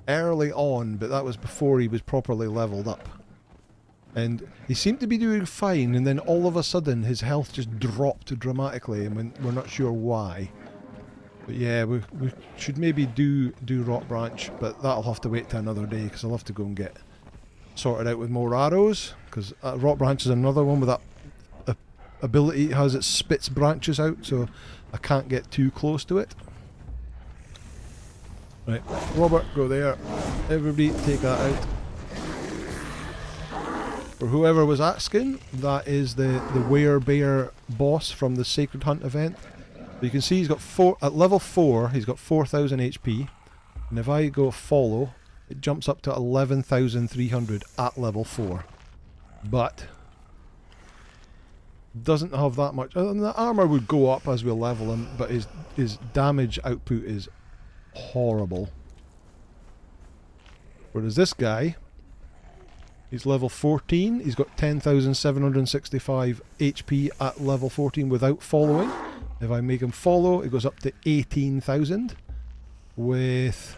early on, but that was before he was properly leveled up. And he seemed to be doing fine, and then all of a sudden his health just dropped dramatically, and we're not sure why. But yeah, we should maybe do Rock Branch, but that'll have to wait till another day, because I'll have to go and get sorted out with more arrows, because Rock Branch is another one with that ability. It has, it spits branches out, so I can't get too close to it. Right, Robert, go there. Everybody take that out. For whoever was asking, that is the Werebear boss from the Sacred Hunt event. You can see he's got at level 4, he's got 4,000 HP, and if I go follow, it jumps up to 11,300 at level 4. But doesn't have that much. The armor would go up as we level him, but his damage output is horrible. Whereas this guy, he's level 14, he's got 10,765 HP at level 14 without following. If I make him follow, it goes up to 18,000 with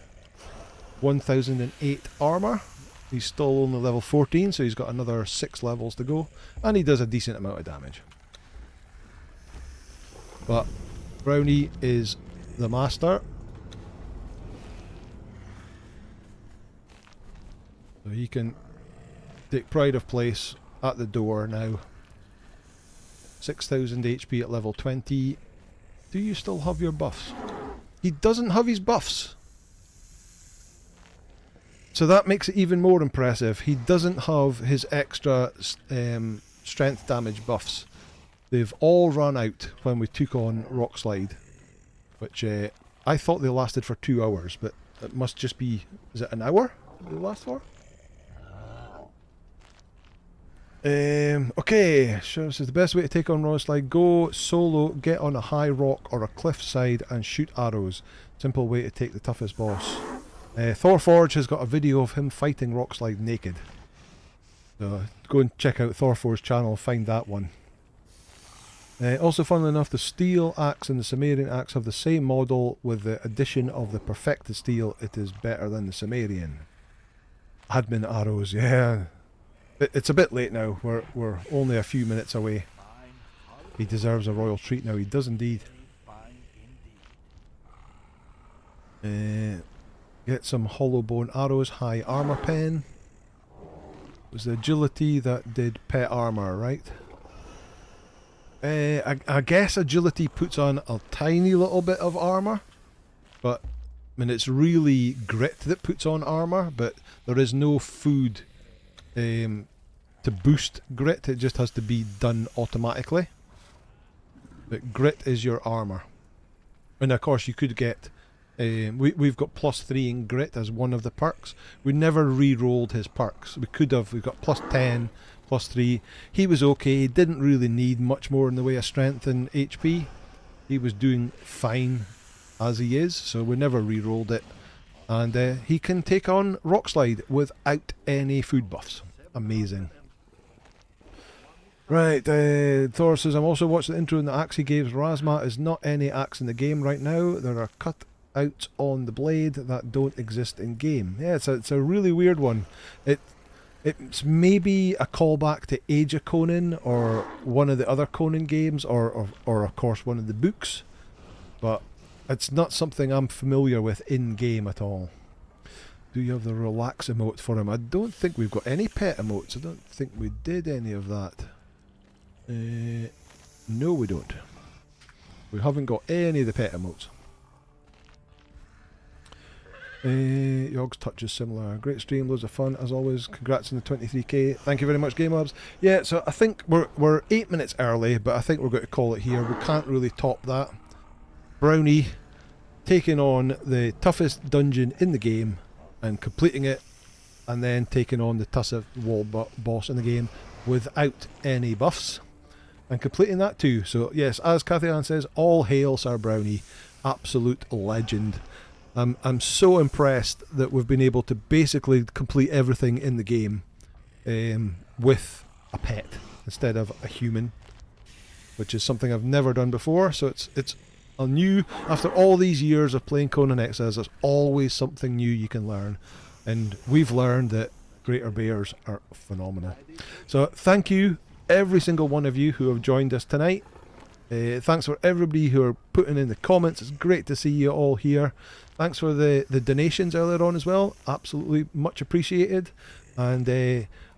1,008 armor. He's still only level 14, so he's got another 6 levels to go, and he does a decent amount of damage. But Brownie is the master. So he can take pride of place at the door now. 6,000 HP at level 20. Do you still have your buffs? He doesn't have his buffs. So that makes it even more impressive. He doesn't have his extra strength damage buffs. They've all run out when we took on Rockslide, which I thought they lasted for 2 hours, but it must just be, is it an hour they last for? Okay, sure, this is the best way to take on Rockslide. Go solo, get on a high rock or a cliff side and shoot arrows. Simple way to take the toughest boss. Thorforge has got a video of him fighting Rockslide naked. So go and check out Thorforge's channel, find that one. Also, funnily enough, the steel axe and the Sumerian axe have the same model. With the addition of the perfected steel, it is better than the Sumerian. Admin arrows, yeah. It's a bit late now. We're only a few minutes away. He deserves a royal treat now. He does indeed. Get some hollow bone arrows. High armor pen. It was the agility that did pet armor, right? I guess agility puts on a tiny little bit of armor, but I mean it's really grit that puts on armor. But there is no food to boost grit. It just has to be done automatically. But grit is your armor, and of course you could get. We've got +3 in grit as one of the perks. We never re-rolled his perks. We could have. We've got +10, +3. He was okay. He didn't really need much more in the way of strength and HP. He was doing fine as he is, so we never re-rolled it. And he can take on Rockslide without any food buffs. Amazing. Right, Thor says, I'm also watching the intro and the axe he gave. Razma is not any axe in the game right now. There are cut out on the blade that don't exist in game. Yeah, it's a really weird one. It's maybe a callback to Age of Conan or one of the other Conan games or of course one of the books, but it's not something I'm familiar with in game at all. Do you have the relax emote for him? I don't think we've got any pet emotes. I don't think we did any of that. No, we don't. We haven't got any of the pet emotes. Yogg's touch is similar. Great stream, loads of fun as always. Congrats on the 23k. Thank you very much, Game Labs. Yeah, so I think we're 8 minutes early, but I think we're going to call it here. We can't really top that. Brownie taking on the toughest dungeon in the game and completing it, and then taking on the toughest wall boss in the game without any buffs and completing that too. So yes, as Cathy Ann says, all hail Sir Brownie, absolute legend. I'm so impressed that we've been able to basically complete everything in the game with a pet instead of a human, which is something I've never done before. So it's a new, after all these years of playing Conan Exiles, there's always something new you can learn, and we've learned that greater bears are phenomenal. So thank you every single one of you who have joined us tonight. Thanks for everybody who are putting in the comments. It's great to see you all here. Thanks for the donations earlier on as well. Absolutely much appreciated. And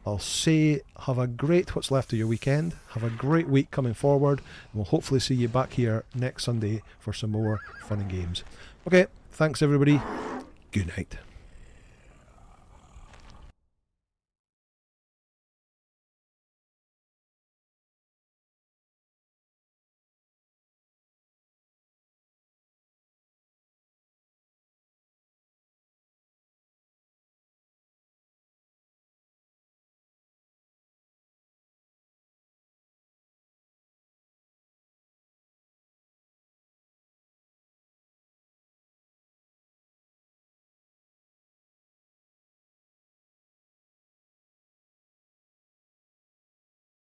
I'll say have a great what's left of your weekend. Have a great week coming forward. And we'll hopefully see you back here next Sunday for some more fun and games. Okay, thanks everybody. Good night.